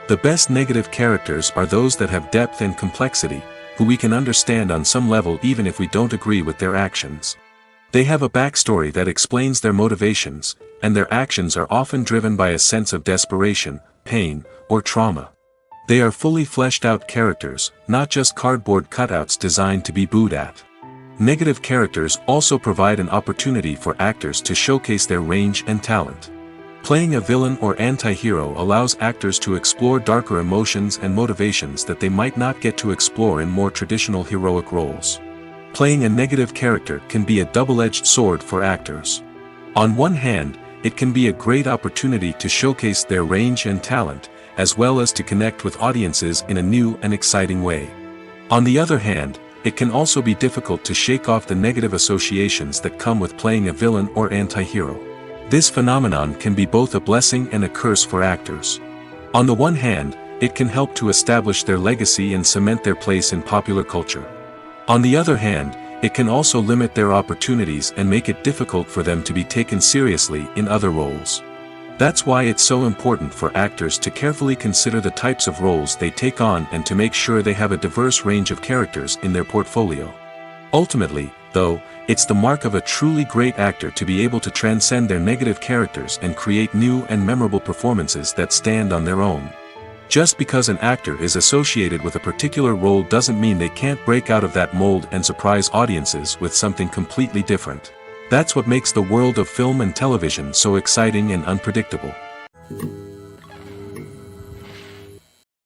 The best negative characters are those that have depth and complexity, who we can understand on some level even if we don't agree with their actions. They have a backstory that explains their motivations, and their actions are often driven by a sense of desperation, pain, or trauma. They are fully fleshed out characters, not just cardboard cutouts designed to be booed at. Negative characters also provide an opportunity for actors to showcase their range and talent. Playing a villain or anti-hero allows actors to explore darker emotions and motivations that they might not get to explore in more traditional heroic roles. Playing a negative character can be a double-edged sword for actors. On one hand, it can be a great opportunity to showcase their range and talent, as well as to connect with audiences in a new and exciting way. On the other hand, it can also be difficult to shake off the negative associations that come with playing a villain or anti-hero. This phenomenon can be both a blessing and a curse for actors. On the one hand, it can help to establish their legacy and cement their place in popular culture. On the other hand, it can also limit their opportunities and make it difficult for them to be taken seriously in other roles. That's why it's so important for actors to carefully consider the types of roles they take on and to make sure they have a diverse range of characters in their portfolio. Ultimately, though, it's the mark of a truly great actor to be able to transcend their negative characters and create new and memorable performances that stand on their own. Just because an actor is associated with a particular role doesn't mean they can't break out of that mold and surprise audiences with something completely different. That's what makes the world of film and television so exciting and unpredictable.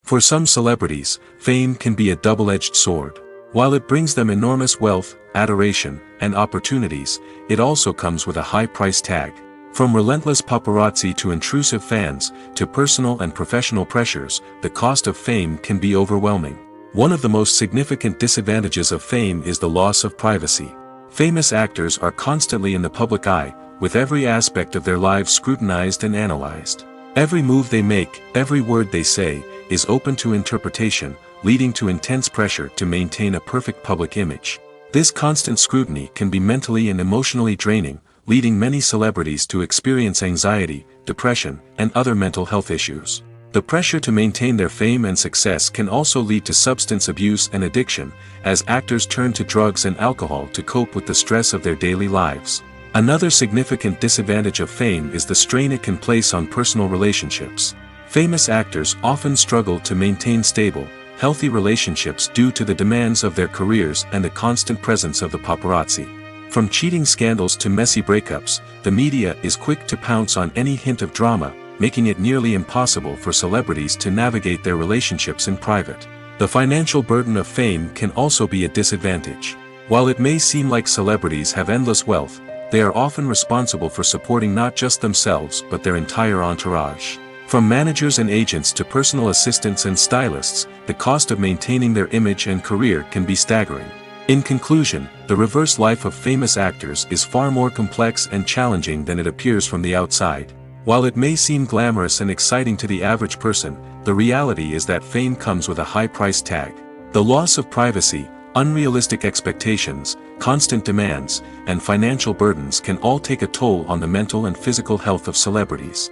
For some celebrities, fame can be a double-edged sword. While it brings them enormous wealth, adoration, and opportunities, it also comes with a high price tag. From relentless paparazzi to intrusive fans, to personal and professional pressures, the cost of fame can be overwhelming. One of the most significant disadvantages of fame is the loss of privacy. Famous actors are constantly in the public eye, with every aspect of their lives scrutinized and analyzed. Every move they make, every word they say, is open to interpretation, leading to intense pressure to maintain a perfect public image. This constant scrutiny can be mentally and emotionally draining, leading many celebrities to experience anxiety, depression, and other mental health issues. The pressure to maintain their fame and success can also lead to substance abuse and addiction, as actors turn to drugs and alcohol to cope with the stress of their daily lives. Another significant disadvantage of fame is the strain it can place on personal relationships. Famous actors often struggle to maintain stable, healthy relationships due to the demands of their careers and the constant presence of the paparazzi. From cheating scandals to messy breakups, the media is quick to pounce on any hint of drama, making it nearly impossible for celebrities to navigate their relationships in private. The financial burden of fame can also be a disadvantage. While it may seem like celebrities have endless wealth, they are often responsible for supporting not just themselves but their entire entourage. From managers and agents to personal assistants and stylists, the cost of maintaining their image and career can be staggering. In conclusion, the reverse life of famous actors is far more complex and challenging than it appears from the outside. While it may seem glamorous and exciting to the average person, the reality is that fame comes with a high price tag. The loss of privacy, unrealistic expectations, constant demands, and financial burdens can all take a toll on the mental and physical health of celebrities.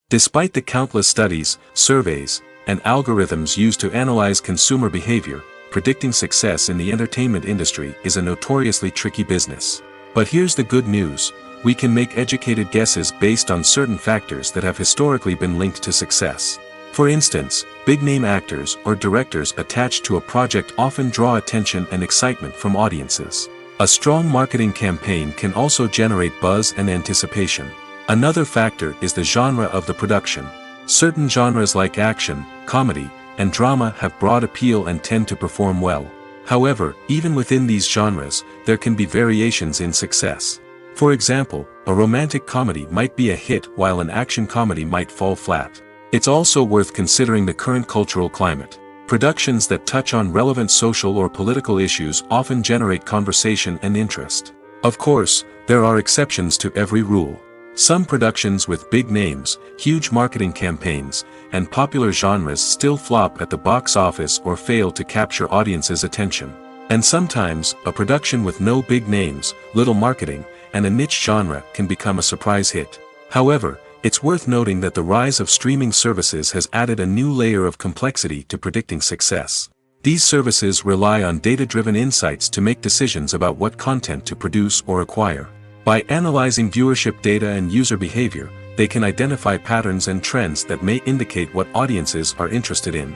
Despite the countless studies, surveys, and algorithms used to analyze consumer behavior, predicting success in the entertainment industry is a notoriously tricky business. But here's the good news: we can make educated guesses based on certain factors that have historically been linked to success. For instance, big-name actors or directors attached to a project often draw attention and excitement from audiences. A strong marketing campaign can also generate buzz and anticipation. Another factor is the genre of the production. Certain genres like action, comedy, and drama have broad appeal and tend to perform well. However, even within these genres, there can be variations in success. For example, a romantic comedy might be a hit while an action comedy might fall flat. It's also worth considering the current cultural climate. Productions that touch on relevant social or political issues often generate conversation and interest. Of course, there are exceptions to every rule. Some productions with big names, huge marketing campaigns, and popular genres still flop at the box office or fail to capture audiences' attention. And sometimes, a production with no big names, little marketing, and a niche genre can become a surprise hit. However, it's worth noting that the rise of streaming services has added a new layer of complexity to predicting success. These services rely on data-driven insights to make decisions about what content to produce or acquire. By analyzing viewership data and user behavior, they can identify patterns and trends that may indicate what audiences are interested in.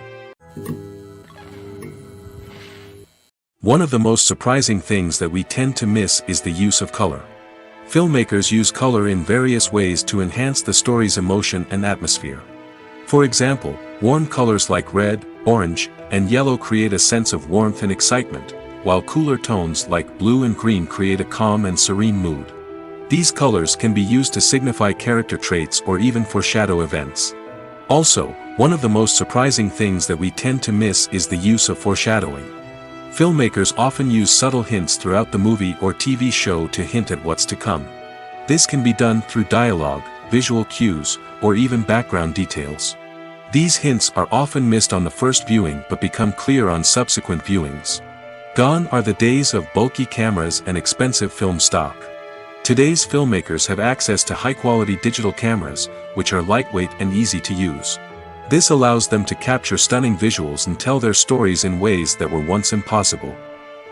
One of the most surprising things that we tend to miss is the use of color. Filmmakers use color in various ways to enhance the story's emotion and atmosphere. For example, warm colors like red, orange, and yellow create a sense of warmth and excitement, while cooler tones like blue and green create a calm and serene mood. These colors can be used to signify character traits or even foreshadow events. Also, one of the most surprising things that we tend to miss is the use of foreshadowing. Filmmakers often use subtle hints throughout the movie or TV show to hint at what's to come. This can be done through dialogue, visual cues, or even background details. These hints are often missed on the first viewing but become clear on subsequent viewings. Gone are the days of bulky cameras and expensive film stock. Today's filmmakers have access to high-quality digital cameras, which are lightweight and easy to use. This allows them to capture stunning visuals and tell their stories in ways that were once impossible.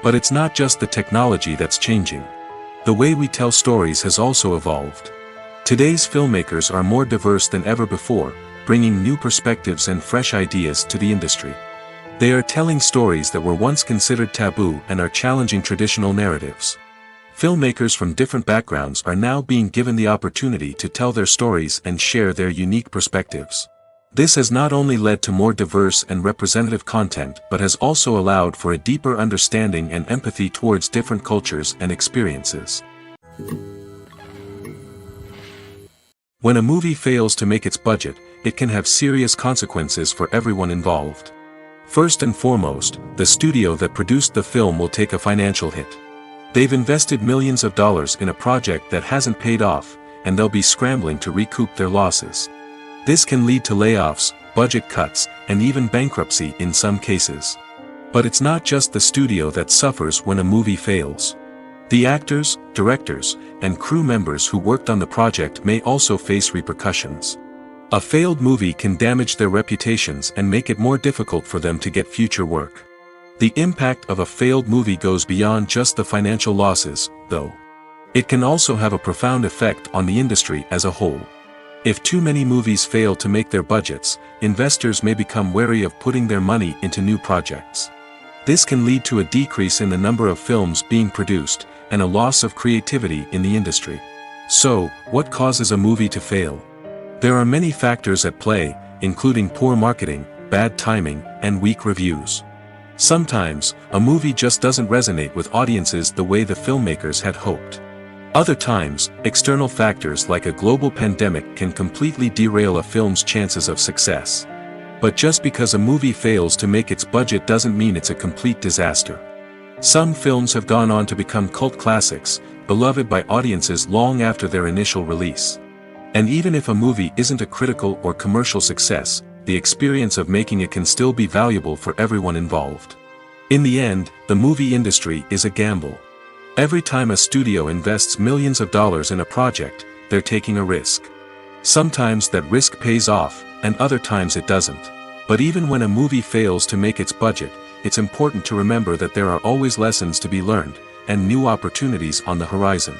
But it's not just the technology that's changing. The way we tell stories has also evolved. Today's filmmakers are more diverse than ever before, bringing new perspectives and fresh ideas to the industry. They are telling stories that were once considered taboo and are challenging traditional narratives. Filmmakers from different backgrounds are now being given the opportunity to tell their stories and share their unique perspectives. This has not only led to more diverse and representative content but has also allowed for a deeper understanding and empathy towards different cultures and experiences. When a movie fails to make its budget, it can have serious consequences for everyone involved. First and foremost, the studio that produced the film will take a financial hit. They've invested millions of dollars in a project that hasn't paid off, and they'll be scrambling to recoup their losses. This can lead to layoffs, budget cuts, and even bankruptcy in some cases. But it's not just the studio that suffers when a movie fails. The actors, directors, and crew members who worked on the project may also face repercussions. A failed movie can damage their reputations and make it more difficult for them to get future work. The impact of a failed movie goes beyond just the financial losses, though. It can also have a profound effect on the industry as a whole. If too many movies fail to make their budgets, investors may become wary of putting their money into new projects. This can lead to a decrease in the number of films being produced, and a loss of creativity in the industry. So, what causes a movie to fail? There are many factors at play, including poor marketing, bad timing, and weak reviews. Sometimes, a movie just doesn't resonate with audiences the way the filmmakers had hoped. Other times, external factors like a global pandemic can completely derail a film's chances of success. But just because a movie fails to make its budget doesn't mean it's a complete disaster. Some films have gone on to become cult classics, beloved by audiences long after their initial release. And even if a movie isn't a critical or commercial success, the experience of making it can still be valuable for everyone involved. In the end, the movie industry is a gamble. Every time a studio invests millions of dollars in a project, they're taking a risk. Sometimes that risk pays off, and other times it doesn't. But even when a movie fails to make its budget, it's important to remember that there are always lessons to be learned, and new opportunities on the horizon.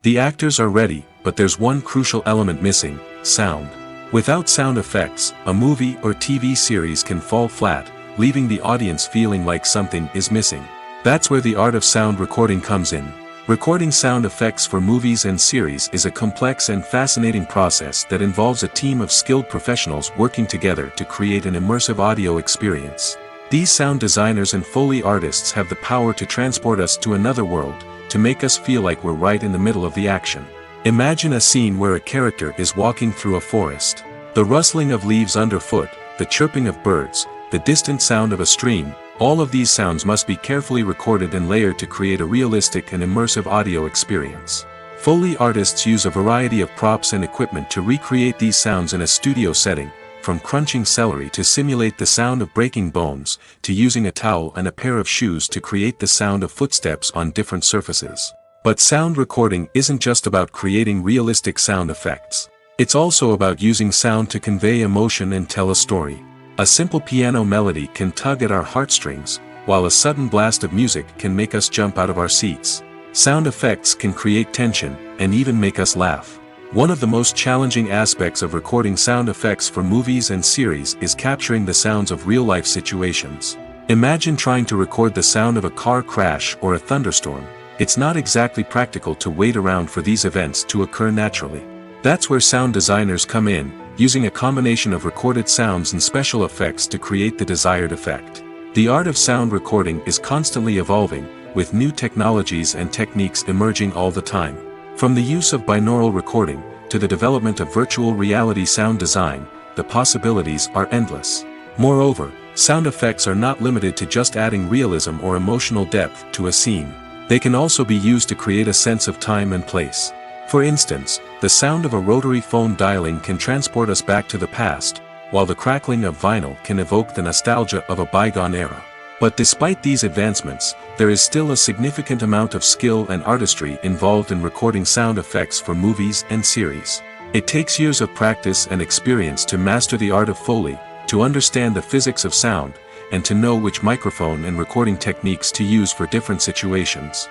The actors are ready, but there's one crucial element missing: sound. Without sound effects, a movie or TV series can fall flat, leaving the audience feeling like something is missing. That's where the art of sound recording comes in. Recording sound effects for movies and series is a complex and fascinating process that involves a team of skilled professionals working together to create an immersive audio experience. These sound designers and Foley artists have the power to transport us to another world, to make us feel like we're right in the middle of the action. Imagine a scene where a character is walking through a forest. The rustling of leaves underfoot, the chirping of birds, the distant sound of a stream, All of these sounds must be carefully recorded and layered to create a realistic and immersive audio experience. Foley artists use a variety of props and equipment to recreate these sounds in a studio setting, from crunching celery to simulate the sound of breaking bones, to using a towel and a pair of shoes to create the sound of footsteps on different surfaces. But sound recording isn't just about creating realistic sound effects. It's also about using sound to convey emotion and tell a story. A simple piano melody can tug at our heartstrings, while a sudden blast of music can make us jump out of our seats. Sound effects can create tension, and even make us laugh. One of the most challenging aspects of recording sound effects for movies and series is capturing the sounds of real-life situations. Imagine trying to record the sound of a car crash or a thunderstorm. It's not exactly practical to wait around for these events to occur naturally. That's where sound designers come in, using a combination of recorded sounds and special effects to create the desired effect. The art of sound recording is constantly evolving, with new technologies and techniques emerging all the time. From the use of binaural recording, to the development of virtual reality sound design, the possibilities are endless. Moreover, sound effects are not limited to just adding realism or emotional depth to a scene. They can also be used to create a sense of time and place. For instance, the sound of a rotary phone dialing can transport us back to the past, while the crackling of vinyl can evoke the nostalgia of a bygone era. But despite these advancements, there is still a significant amount of skill and artistry involved in recording sound effects for movies and series. It takes years of practice and experience to master the art of Foley, to understand the physics of sound, and to know which microphone and recording techniques to use for different situations.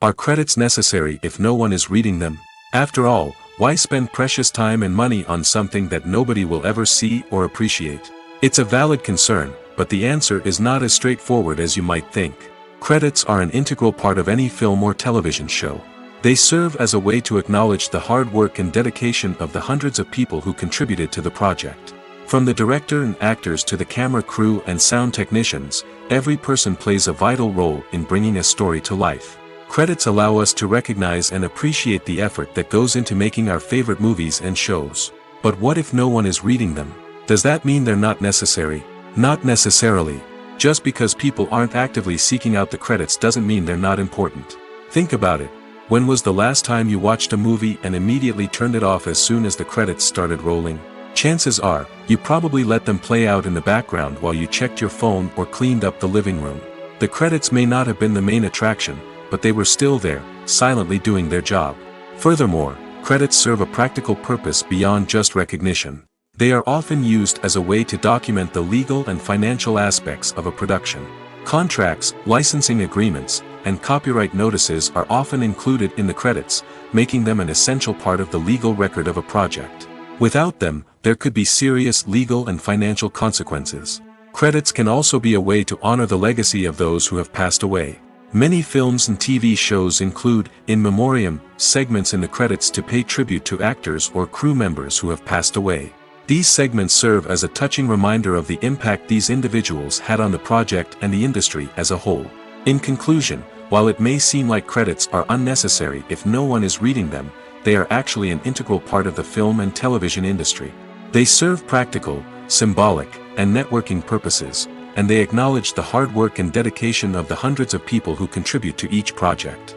Are credits necessary if no one is reading them? After all, why spend precious time and money on something that nobody will ever see or appreciate? It's a valid concern, but the answer is not as straightforward as you might think. Credits are an integral part of any film or television show. They serve as a way to acknowledge the hard work and dedication of the hundreds of people who contributed to the project. From the director and actors to the camera crew and sound technicians, every person plays a vital role in bringing a story to life. Credits allow us to recognize and appreciate the effort that goes into making our favorite movies and shows. But what if no one is reading them? Does that mean they're not necessary? Not necessarily. Just because people aren't actively seeking out the credits doesn't mean they're not important. Think about it. When was the last time you watched a movie and immediately turned it off as soon as the credits started rolling? Chances are, you probably let them play out in the background while you checked your phone or cleaned up the living room. The credits may not have been the main attraction, but they were still there, silently doing their job. Furthermore, credits serve a practical purpose beyond just recognition. They are often used as a way to document the legal and financial aspects of a production. Contracts, licensing agreements, and copyright notices are often included in the credits, making them an essential part of the legal record of a project. Without them, there could be serious legal and financial consequences. Credits can also be a way to honor the legacy of those who have passed away. Many films and TV shows include in memoriam segments in the credits to pay tribute to actors or crew members who have passed away. These segments serve as a touching reminder of the impact these individuals had on the project and the industry as a whole. In conclusion, while it may seem like credits are unnecessary if no one is reading them, they are actually an integral part of the film and television industry. They serve practical, symbolic, and networking purposes, and they acknowledge the hard work and dedication of the hundreds of people who contribute to each project.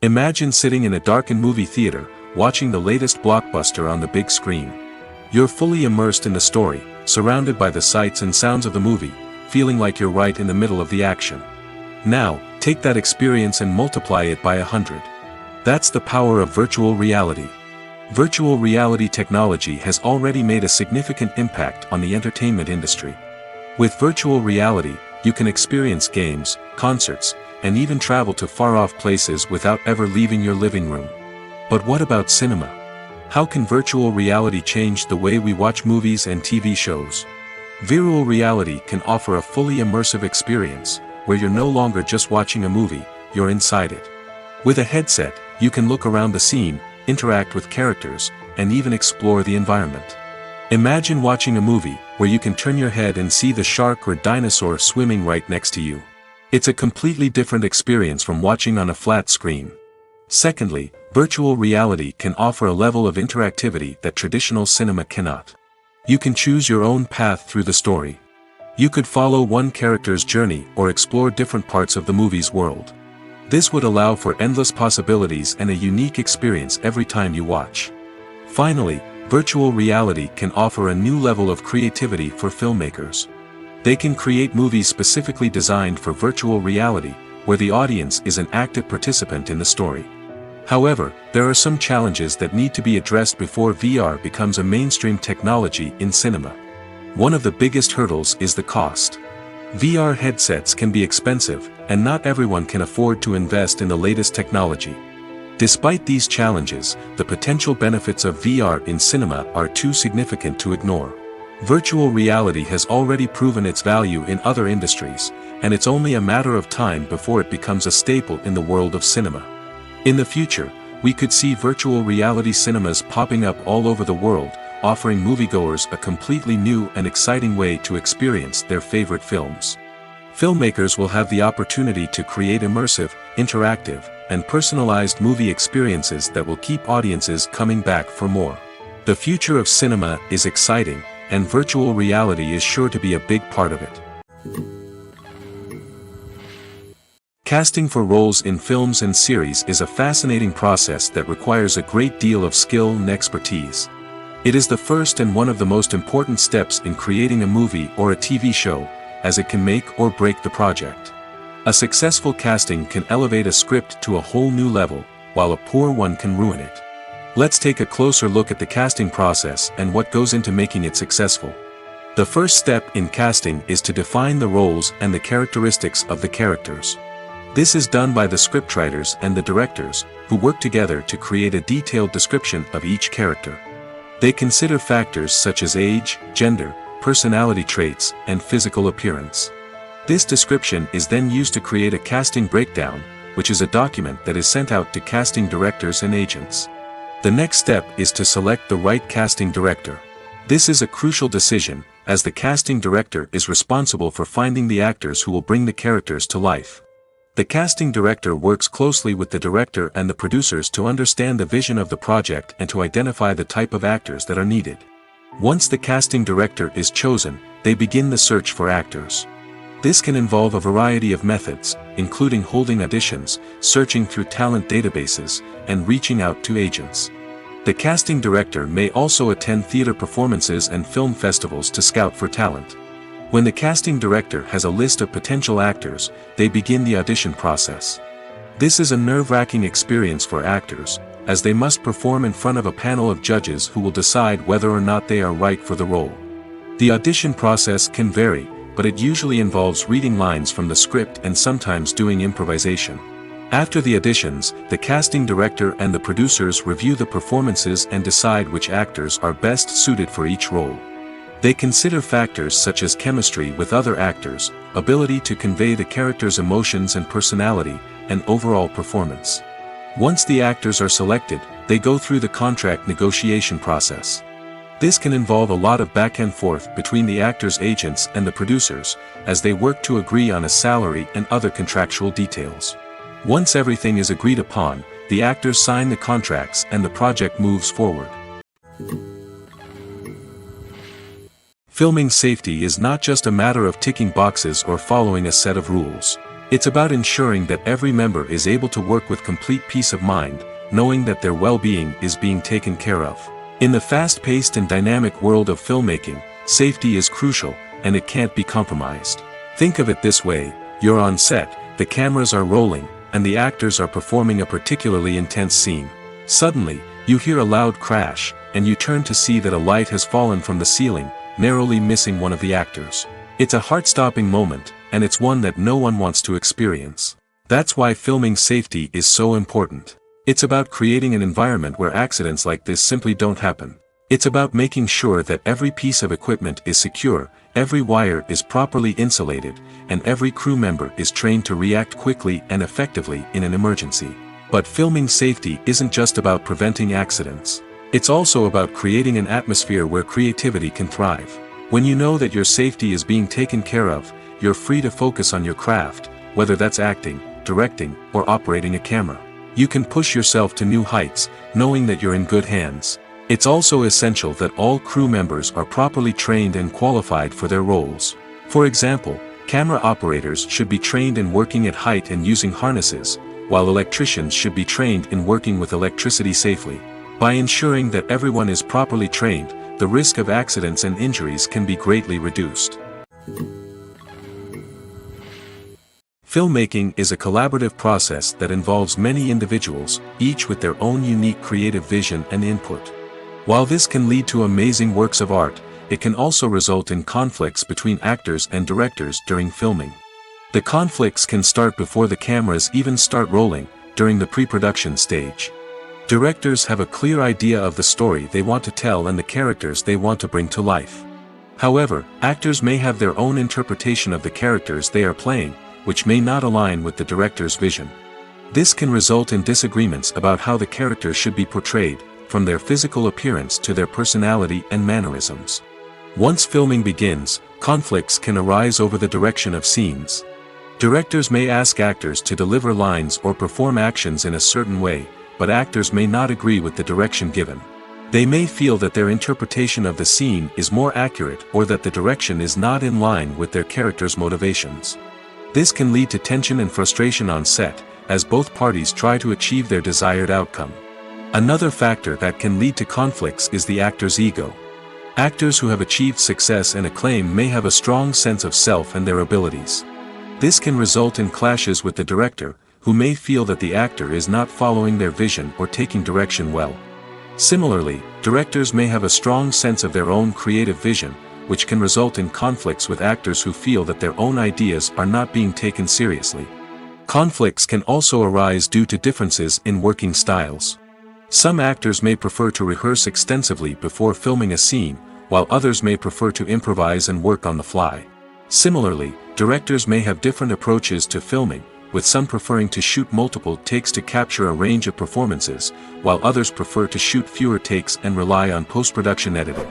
Imagine sitting in a darkened movie theater, watching the latest blockbuster on the big screen. You're fully immersed in the story, surrounded by the sights and sounds of the movie, feeling like you're right in the middle of the action. Now, take that experience and multiply it by 100. That's the power of virtual reality. Virtual reality technology has already made a significant impact on the entertainment industry. With virtual reality, you can experience games, concerts, and even travel to far-off places without ever leaving your living room. But what about cinema? How can virtual reality change the way we watch movies and TV shows? Virtual reality can offer a fully immersive experience, where you're no longer just watching a movie, you're inside it. With a headset, you can look around the scene, interact with characters, and even explore the environment. Imagine watching a movie where you can turn your head and see the shark or dinosaur swimming right next to you. It's a completely different experience from watching on a flat screen. Secondly, virtual reality can offer a level of interactivity that traditional cinema cannot. You can choose your own path through the story. You could follow one character's journey or explore different parts of the movie's world. This would allow for endless possibilities and a unique experience every time you watch. Finally, virtual reality can offer a new level of creativity for filmmakers. They can create movies specifically designed for virtual reality, where the audience is an active participant in the story. However, there are some challenges that need to be addressed before VR becomes a mainstream technology in cinema. One of the biggest hurdles is the cost. VR headsets can be expensive, and not everyone can afford to invest in the latest technology. Despite these challenges, the potential benefits of VR in cinema are too significant to ignore. Virtual reality has already proven its value in other industries, and it's only a matter of time before it becomes a staple in the world of cinema. In the future, we could see virtual reality cinemas popping up all over the world, offering moviegoers a completely new and exciting way to experience their favorite films. Filmmakers will have the opportunity to create immersive, interactive, and personalized movie experiences that will keep audiences coming back for more. The future of cinema is exciting, and virtual reality is sure to be a big part of it. Casting for roles in films and series is a fascinating process that requires a great deal of skill and expertise. It is the first and one of the most important steps in creating a movie or a TV show, as it can make or break the project. A successful casting can elevate a script to a whole new level, while a poor one can ruin it. Let's take a closer look at the casting process and what goes into making it successful. The first step in casting is to define the roles and the characteristics of the characters. This is done by the scriptwriters and the directors, who work together to create a detailed description of each character. They consider factors such as age, gender, personality traits, and physical appearance. This description is then used to create a casting breakdown, which is a document that is sent out to casting directors and agents. The next step is to select the right casting director. This is a crucial decision, as the casting director is responsible for finding the actors who will bring the characters to life. The casting director works closely with the director and the producers to understand the vision of the project and to identify the type of actors that are needed. Once the casting director is chosen, they begin the search for actors. This can involve a variety of methods, including holding auditions, searching through talent databases, and reaching out to agents. The casting director may also attend theater performances and film festivals to scout for talent. When the casting director has a list of potential actors, they begin the audition process. This is a nerve-wracking experience for actors, as they must perform in front of a panel of judges who will decide whether or not they are right for the role. The audition process can vary, but it usually involves reading lines from the script and sometimes doing improvisation. After the auditions, the casting director and the producers review the performances and decide which actors are best suited for each role. They consider factors such as chemistry with other actors, ability to convey the character's emotions and personality, and overall performance. Once the actors are selected, they go through the contract negotiation process. This can involve a lot of back and forth between the actors' agents and the producers, as they work to agree on a salary and other contractual details. Once everything is agreed upon, the actors sign the contracts and the project moves forward. Filming safety is not just a matter of ticking boxes or following a set of rules. It's about ensuring that every member is able to work with complete peace of mind, knowing that their well-being is being taken care of. In the fast-paced and dynamic world of filmmaking, safety is crucial, and it can't be compromised. Think of it this way: you're on set, the cameras are rolling, and the actors are performing a particularly intense scene. Suddenly, you hear a loud crash, and you turn to see that a light has fallen from the ceiling, narrowly missing one of the actors. It's a heart-stopping moment, and it's one that no one wants to experience. That's why filming safety is so important. It's about creating an environment where accidents like this simply don't happen. It's about making sure that every piece of equipment is secure, every wire is properly insulated, and every crew member is trained to react quickly and effectively in an emergency. But filming safety isn't just about preventing accidents. It's also about creating an atmosphere where creativity can thrive. When you know that your safety is being taken care of, you're free to focus on your craft, whether that's acting, directing, or operating a camera. You can push yourself to new heights, knowing that you're in good hands. It's also essential that all crew members are properly trained and qualified for their roles. For example, camera operators should be trained in working at height and using harnesses, while electricians should be trained in working with electricity safely. By ensuring that everyone is properly trained, the risk of accidents and injuries can be greatly reduced. Filmmaking is a collaborative process that involves many individuals, each with their own unique creative vision and input. While this can lead to amazing works of art, it can also result in conflicts between actors and directors during filming. The conflicts can start before the cameras even start rolling, during the pre-production stage. Directors have a clear idea of the story they want to tell and the characters they want to bring to life. However, actors may have their own interpretation of the characters they are playing, which may not align with the director's vision. This can result in disagreements about how the characters should be portrayed, from their physical appearance to their personality and mannerisms. Once filming begins, conflicts can arise over the direction of scenes. Directors may ask actors to deliver lines or perform actions in a certain way, but actors may not agree with the direction given. They may feel that their interpretation of the scene is more accurate or that the direction is not in line with their character's motivations. This can lead to tension and frustration on set, as both parties try to achieve their desired outcome. Another factor that can lead to conflicts is the actor's ego. Actors who have achieved success and acclaim may have a strong sense of self and their abilities. This can result in clashes with the director, who may feel that the actor is not following their vision or taking direction well. Similarly, directors may have a strong sense of their own creative vision, which can result in conflicts with actors who feel that their own ideas are not being taken seriously. Conflicts can also arise due to differences in working styles. Some actors may prefer to rehearse extensively before filming a scene, while others may prefer to improvise and work on the fly. Similarly, directors may have different approaches to filming, with some preferring to shoot multiple takes to capture a range of performances, while others prefer to shoot fewer takes and rely on post-production editing.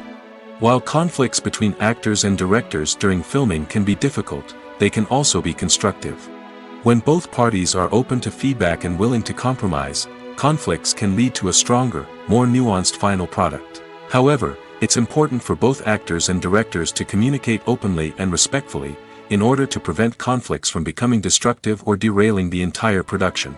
While conflicts between actors and directors during filming can be difficult, they can also be constructive. When both parties are open to feedback and willing to compromise, conflicts can lead to a stronger, more nuanced final product. However, it's important for both actors and directors to communicate openly and respectfully, in order to prevent conflicts from becoming destructive or derailing the entire production.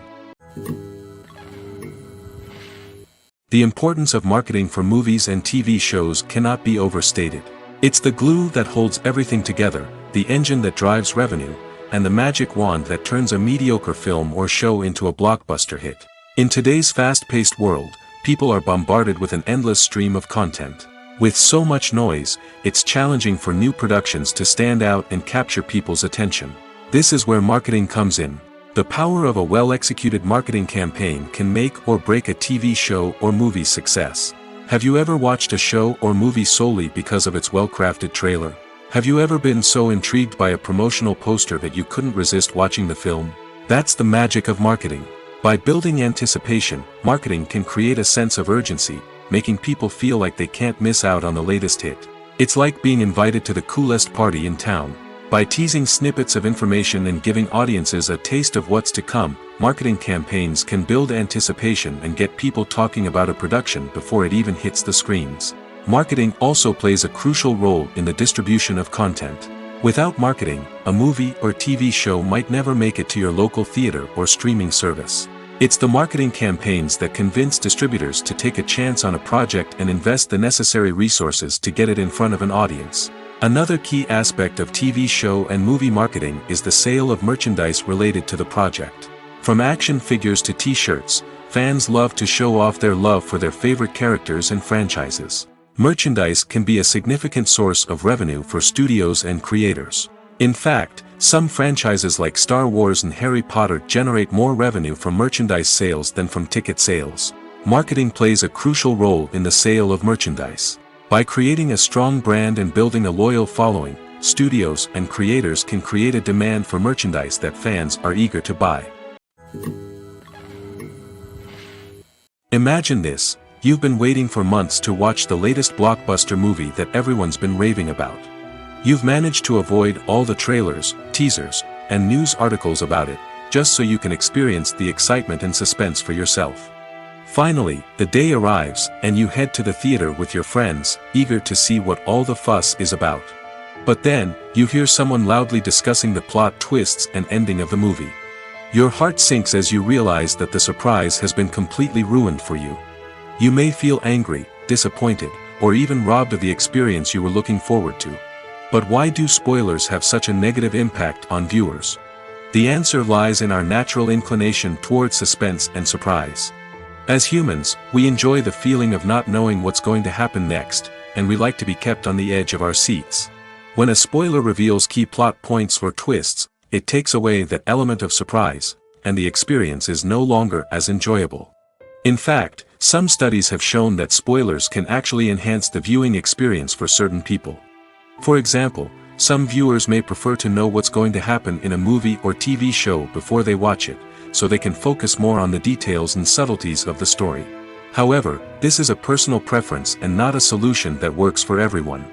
The importance of marketing for movies and TV shows cannot be overstated. It's the glue that holds everything together, the engine that drives revenue, and the magic wand that turns a mediocre film or show into a blockbuster hit. In today's fast-paced world, people are bombarded with an endless stream of content. With so much noise, it's challenging for new productions to stand out and capture people's attention. This is where marketing comes in. The power of a well-executed marketing campaign can make or break a TV show or movie's success. Have you ever watched a show or movie solely because of its well-crafted trailer? Have you ever been so intrigued by a promotional poster that you couldn't resist watching the film? That's the magic of marketing. By building anticipation, marketing can create a sense of urgency, making people feel like they can't miss out on the latest hit. It's like being invited to the coolest party in town. By teasing snippets of information and giving audiences a taste of what's to come, marketing campaigns can build anticipation and get people talking about a production before it even hits the screens. Marketing also plays a crucial role in the distribution of content. Without marketing, a movie or TV show might never make it to your local theater or streaming service. It's the marketing campaigns that convince distributors to take a chance on a project and invest the necessary resources to get it in front of an audience. Another key aspect of TV show and movie marketing is the sale of merchandise related to the project. From action figures to t-shirts, fans love to show off their love for their favorite characters and franchises. Merchandise can be a significant source of revenue for studios and creators. In fact, some franchises like Star Wars and Harry Potter generate more revenue from merchandise sales than from ticket sales. Marketing plays a crucial role in the sale of merchandise. By creating a strong brand and building a loyal following, studios and creators can create a demand for merchandise that fans are eager to buy. Imagine this: you've been waiting for months to watch the latest blockbuster movie that everyone's been raving about. You've managed to avoid all the trailers, teasers, and news articles about it, just so you can experience the excitement and suspense for yourself. Finally, the day arrives, and you head to the theater with your friends, eager to see what all the fuss is about. But then, you hear someone loudly discussing the plot twists and ending of the movie. Your heart sinks as you realize that the surprise has been completely ruined for you. You may feel angry, disappointed, or even robbed of the experience you were looking forward to. But why do spoilers have such a negative impact on viewers? The answer lies in our natural inclination towards suspense and surprise. As humans, we enjoy the feeling of not knowing what's going to happen next, and we like to be kept on the edge of our seats. When a spoiler reveals key plot points or twists, it takes away that element of surprise, and the experience is no longer as enjoyable. In fact, some studies have shown that spoilers can actually enhance the viewing experience for certain people. For example, some viewers may prefer to know what's going to happen in a movie or TV show before they watch it, so they can focus more on the details and subtleties of the story. However, this is a personal preference and not a solution that works for everyone.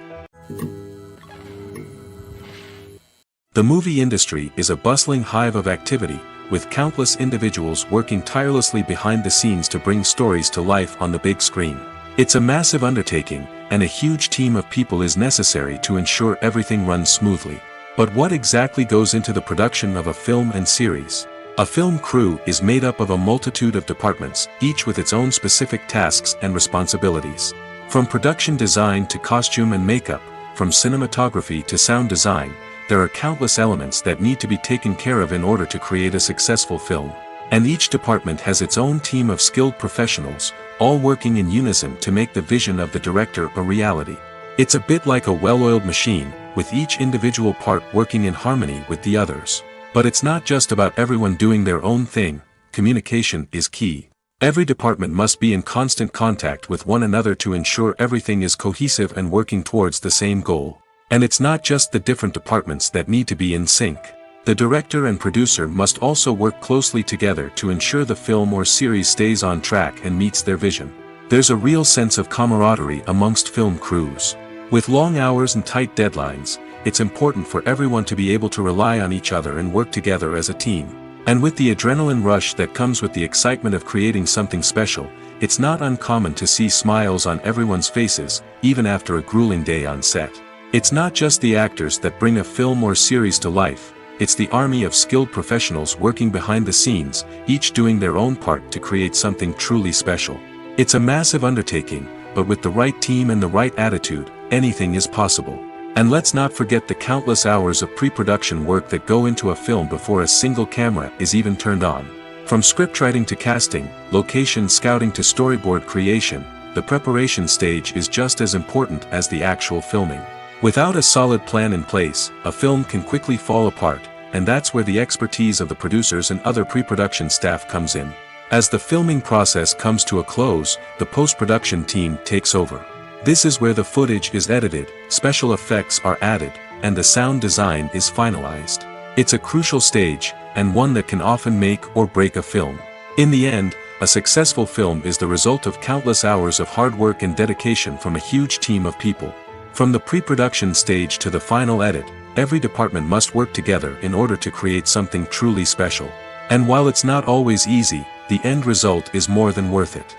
The movie industry is a bustling hive of activity, with countless individuals working tirelessly behind the scenes to bring stories to life on the big screen. It's a massive undertaking, and a huge team of people is necessary to ensure everything runs smoothly. But what exactly goes into the production of a film and series? A film crew is made up of a multitude of departments, each with its own specific tasks and responsibilities. From production design to costume and makeup, from cinematography to sound design, there are countless elements that need to be taken care of in order to create a successful film. And each department has its own team of skilled professionals, all working in unison to make the vision of the director a reality. It's a bit like a well-oiled machine, with each individual part working in harmony with the others. But it's not just about everyone doing their own thing. Communication is key. Every department must be in constant contact with one another to ensure everything is cohesive and working towards the same goal. And it's not just the different departments that need to be in sync. The director and producer must also work closely together to ensure the film or series stays on track and meets their vision. There's a real sense of camaraderie amongst film crews. With long hours and tight deadlines, it's important for everyone to be able to rely on each other and work together as a team. And with the adrenaline rush that comes with the excitement of creating something special, it's not uncommon to see smiles on everyone's faces, even after a grueling day on set. It's not just the actors that bring a film or series to life, it's the army of skilled professionals working behind the scenes, each doing their own part to create something truly special. It's a massive undertaking, but with the right team and the right attitude, anything is possible. And let's not forget the countless hours of pre-production work that go into a film before a single camera is even turned on. From scriptwriting to casting, location scouting to storyboard creation, the preparation stage is just as important as the actual filming. Without a solid plan in place, a film can quickly fall apart, and that's where the expertise of the producers and other pre-production staff comes in. As the filming process comes to a close, the post-production team takes over. This is where the footage is edited, special effects are added, and the sound design is finalized. It's a crucial stage, and one that can often make or break a film. In the end, a successful film is the result of countless hours of hard work and dedication from a huge team of people. From the pre-production stage to the final edit, every department must work together in order to create something truly special. And while it's not always easy, the end result is more than worth it.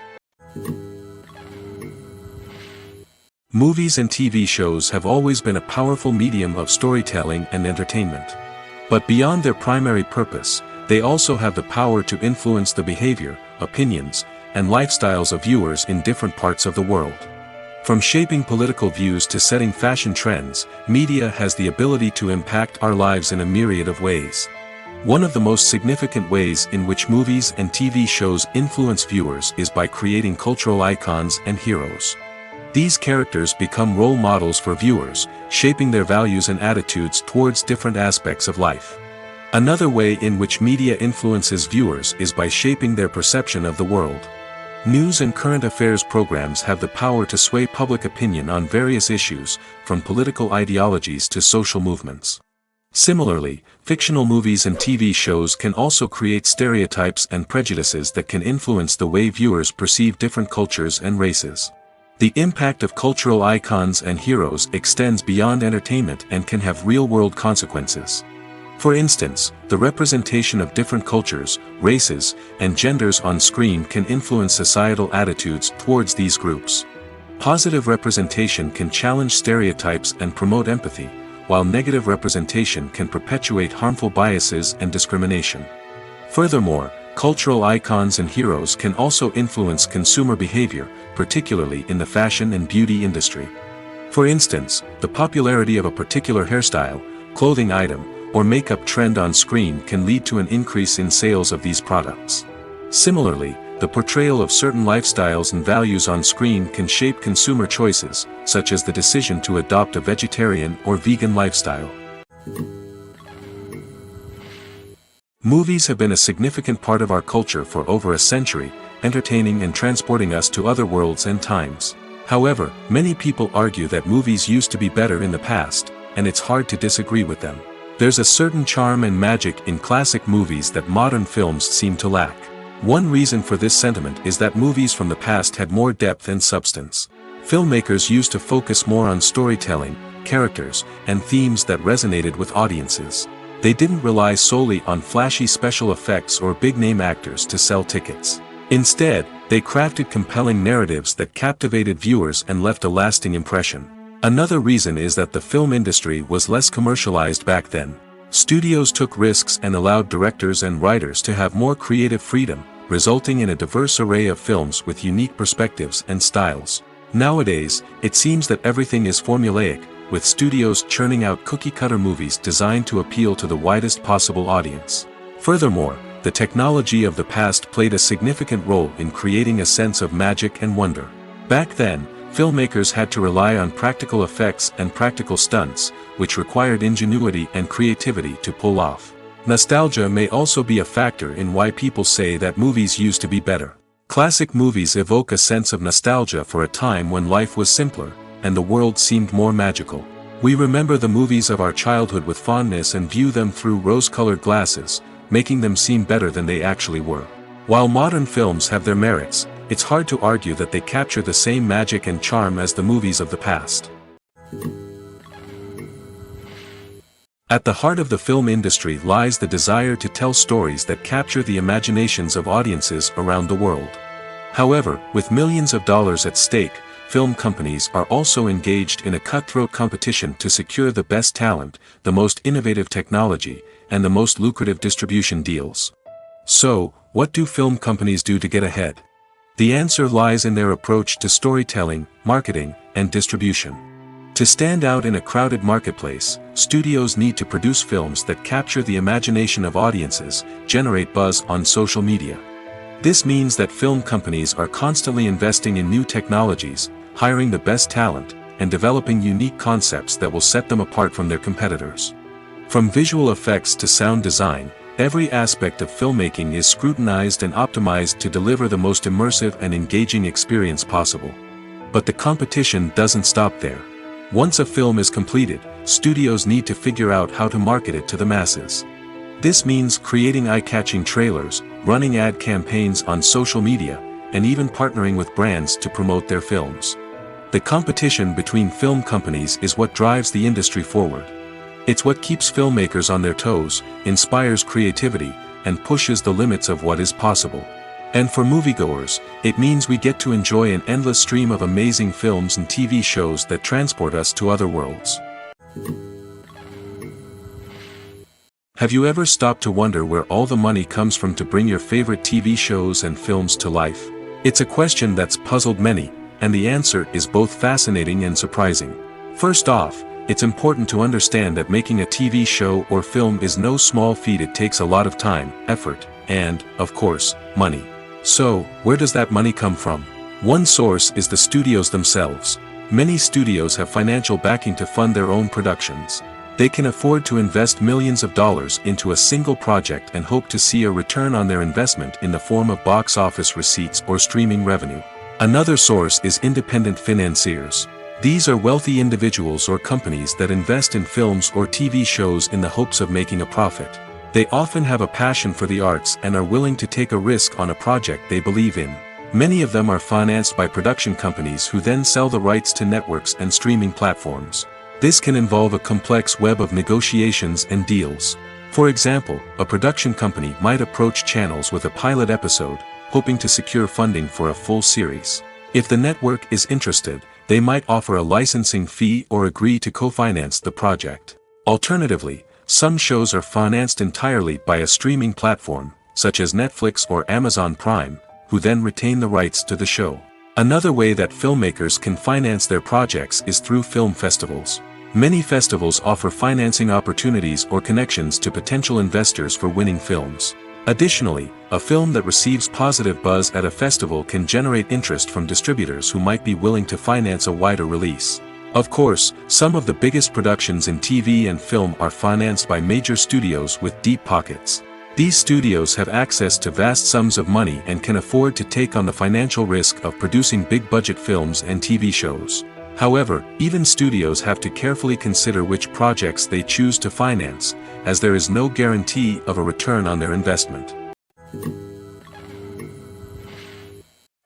Movies and TV shows have always been a powerful medium of storytelling and entertainment. But beyond their primary purpose, they also have the power to influence the behavior, opinions, and lifestyles of viewers in different parts of the world. From shaping political views to setting fashion trends, media has the ability to impact our lives in a myriad of ways. One of the most significant ways in which movies and TV shows influence viewers is by creating cultural icons and heroes. These characters become role models for viewers, shaping their values and attitudes towards different aspects of life. Another way in which media influences viewers is by shaping their perception of the world. News and current affairs programs have the power to sway public opinion on various issues, from political ideologies to social movements. Similarly, fictional movies and TV shows can also create stereotypes and prejudices that can influence the way viewers perceive different cultures and races. The impact of cultural icons and heroes extends beyond entertainment and can have real-world consequences. For instance, the representation of different cultures, races, and genders on screen can influence societal attitudes towards these groups. Positive representation can challenge stereotypes and promote empathy, while negative representation can perpetuate harmful biases and discrimination. Furthermore, cultural icons and heroes can also influence consumer behavior, particularly in the fashion and beauty industry. For instance, the popularity of a particular hairstyle, clothing item, or makeup trend on screen can lead to an increase in sales of these products. Similarly, the portrayal of certain lifestyles and values on screen can shape consumer choices, such as the decision to adopt a vegetarian or vegan lifestyle. Movies have been a significant part of our culture for over a century, entertaining and transporting us to other worlds and times. However, many people argue that movies used to be better in the past, and it's hard to disagree with them. There's a certain charm and magic in classic movies that modern films seem to lack. One reason for this sentiment is that movies from the past had more depth and substance. Filmmakers used to focus more on storytelling, characters, and themes that resonated with audiences. They didn't rely solely on flashy special effects or big-name actors to sell tickets. Instead, they crafted compelling narratives that captivated viewers and left a lasting impression. Another reason is that the film industry was less commercialized back then. Studios took risks and allowed directors and writers to have more creative freedom, resulting in a diverse array of films with unique perspectives and styles. Nowadays, it seems that everything is formulaic, with studios churning out cookie-cutter movies designed to appeal to the widest possible audience. Furthermore, the technology of the past played a significant role in creating a sense of magic and wonder. Back then, filmmakers had to rely on practical effects and practical stunts, which required ingenuity and creativity to pull off. Nostalgia may also be a factor in why people say that movies used to be better. Classic movies evoke a sense of nostalgia for a time when life was simpler, and the world seemed more magical. We remember the movies of our childhood with fondness and view them through rose-colored glasses, making them seem better than they actually were. While modern films have their merits, it's hard to argue that they capture the same magic and charm as the movies of the past. At the heart of the film industry lies the desire to tell stories that capture the imaginations of audiences around the world. However, with millions of dollars at stake, film companies are also engaged in a cutthroat competition to secure the best talent, the most innovative technology, and the most lucrative distribution deals. So, what do film companies do to get ahead? The answer lies in their approach to storytelling, marketing, and distribution. To stand out in a crowded marketplace, studios need to produce films that capture the imagination of audiences, generate buzz on social media. This means that film companies are constantly investing in new technologies, hiring the best talent, and developing unique concepts that will set them apart from their competitors. From visual effects to sound design, every aspect of filmmaking is scrutinized and optimized to deliver the most immersive and engaging experience possible. But the competition doesn't stop there. Once a film is completed, studios need to figure out how to market it to the masses. This means creating eye-catching trailers, running ad campaigns on social media, and even partnering with brands to promote their films. The competition between film companies is what drives the industry forward. It's what keeps filmmakers on their toes, inspires creativity, and pushes the limits of what is possible. And for moviegoers, it means we get to enjoy an endless stream of amazing films and TV shows that transport us to other worlds. Have you ever stopped to wonder where all the money comes from to bring your favorite TV shows and films to life? It's a question that's puzzled many, and the answer is both fascinating and surprising. First off, it's important to understand that making a TV show or film is no small feat. It takes a lot of time, effort, and, of course, money. So, where does that money come from? One source is the studios themselves. Many studios have financial backing to fund their own productions. They can afford to invest millions of dollars into a single project and hope to see a return on their investment in the form of box office receipts or streaming revenue. Another source is independent financiers. These are wealthy individuals or companies that invest in films or TV shows in the hopes of making a profit. They often have a passion for the arts and are willing to take a risk on a project they believe in. Many of them are financed by production companies who then sell the rights to networks and streaming platforms. This can involve a complex web of negotiations and deals. For example, a production company might approach channels with a pilot episode, hoping to secure funding for a full series. If the network is interested, they might offer a licensing fee or agree to co-finance the project. Alternatively, some shows are financed entirely by a streaming platform, such as Netflix or Amazon Prime, who then retain the rights to the show. Another way that filmmakers can finance their projects is through film festivals. Many festivals offer financing opportunities or connections to potential investors for winning films. Additionally, a film that receives positive buzz at a festival can generate interest from distributors who might be willing to finance a wider release. Of course, some of the biggest productions in TV and film are financed by major studios with deep pockets. These studios have access to vast sums of money and can afford to take on the financial risk of producing big-budget films and TV shows. However, even studios have to carefully consider which projects they choose to finance, as there is no guarantee of a return on their investment.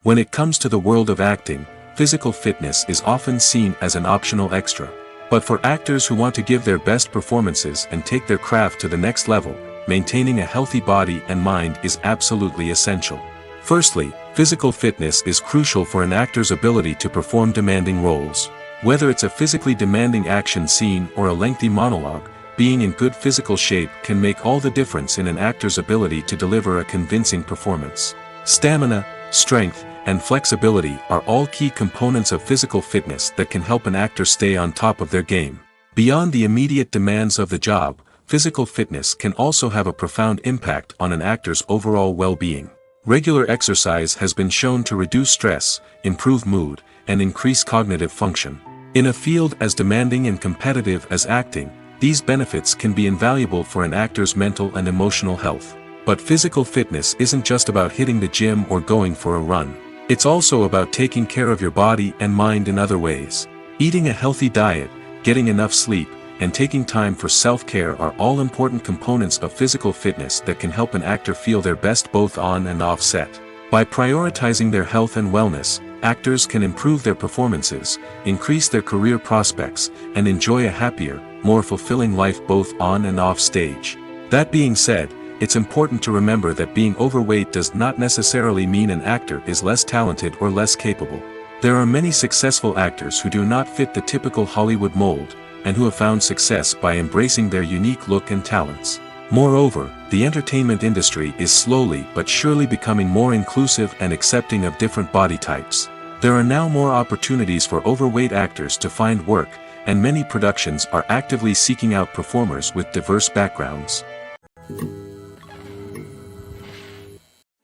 When it comes to the world of acting, physical fitness is often seen as an optional extra. But for actors who want to give their best performances and take their craft to the next level, maintaining a healthy body and mind is absolutely essential. Firstly, physical fitness is crucial for an actor's ability to perform demanding roles. Whether it's a physically demanding action scene or a lengthy monologue, being in good physical shape can make all the difference in an actor's ability to deliver a convincing performance. Stamina, strength, and flexibility are all key components of physical fitness that can help an actor stay on top of their game. Beyond the immediate demands of the job, physical fitness can also have a profound impact on an actor's overall well-being. Regular exercise has been shown to reduce stress, improve mood, and increase cognitive function. In a field as demanding and competitive as acting, these benefits can be invaluable for an actor's mental and emotional health. But physical fitness isn't just about hitting the gym or going for a run. It's also about taking care of your body and mind in other ways. Eating a healthy diet, getting enough sleep, and taking time for self-care are all important components of physical fitness that can help an actor feel their best both on and off set. By prioritizing their health and wellness, actors can improve their performances, increase their career prospects, and enjoy a happier, more fulfilling life both on and off stage. That being said, it's important to remember that being overweight does not necessarily mean an actor is less talented or less capable. There are many successful actors who do not fit the typical Hollywood mold, and who have found success by embracing their unique look and talents. Moreover, the entertainment industry is slowly but surely becoming more inclusive and accepting of different body types. There are now more opportunities for overweight actors to find work, and many productions are actively seeking out performers with diverse backgrounds.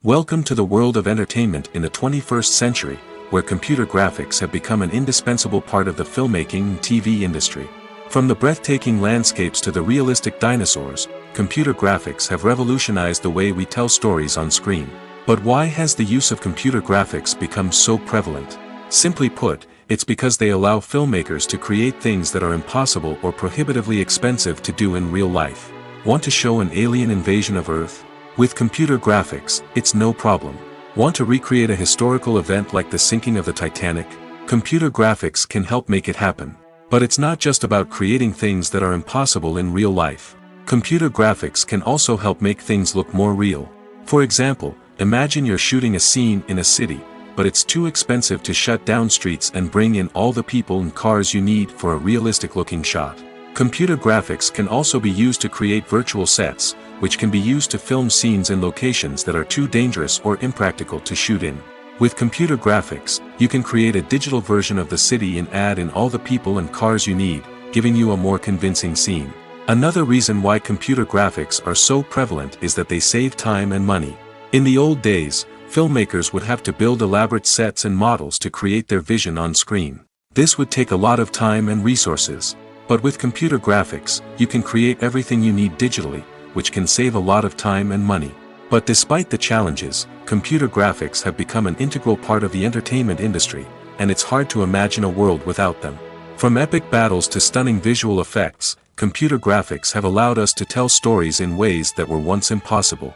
Welcome to the world of entertainment in the 21st century, where computer graphics have become an indispensable part of the filmmaking and TV industry. From the breathtaking landscapes to the realistic dinosaurs, computer graphics have revolutionized the way we tell stories on screen. But why has the use of computer graphics become so prevalent? Simply put, it's because they allow filmmakers to create things that are impossible or prohibitively expensive to do in real life. Want to show an alien invasion of Earth? With computer graphics, it's no problem. Want to recreate a historical event like the sinking of the Titanic? Computer graphics can help make it happen. But it's not just about creating things that are impossible in real life. Computer graphics can also help make things look more real. For example, imagine you're shooting a scene in a city, but it's too expensive to shut down streets and bring in all the people and cars you need for a realistic-looking shot. Computer graphics can also be used to create virtual sets, which can be used to film scenes in locations that are too dangerous or impractical to shoot in. With computer graphics, you can create a digital version of the city and add in all the people and cars you need, giving you a more convincing scene. Another reason why computer graphics are so prevalent is that they save time and money. In the old days, filmmakers would have to build elaborate sets and models to create their vision on screen. This would take a lot of time and resources. But with computer graphics, you can create everything you need digitally, which can save a lot of time and money. But despite the challenges, computer graphics have become an integral part of the entertainment industry, and it's hard to imagine a world without them. From epic battles to stunning visual effects, computer graphics have allowed us to tell stories in ways that were once impossible.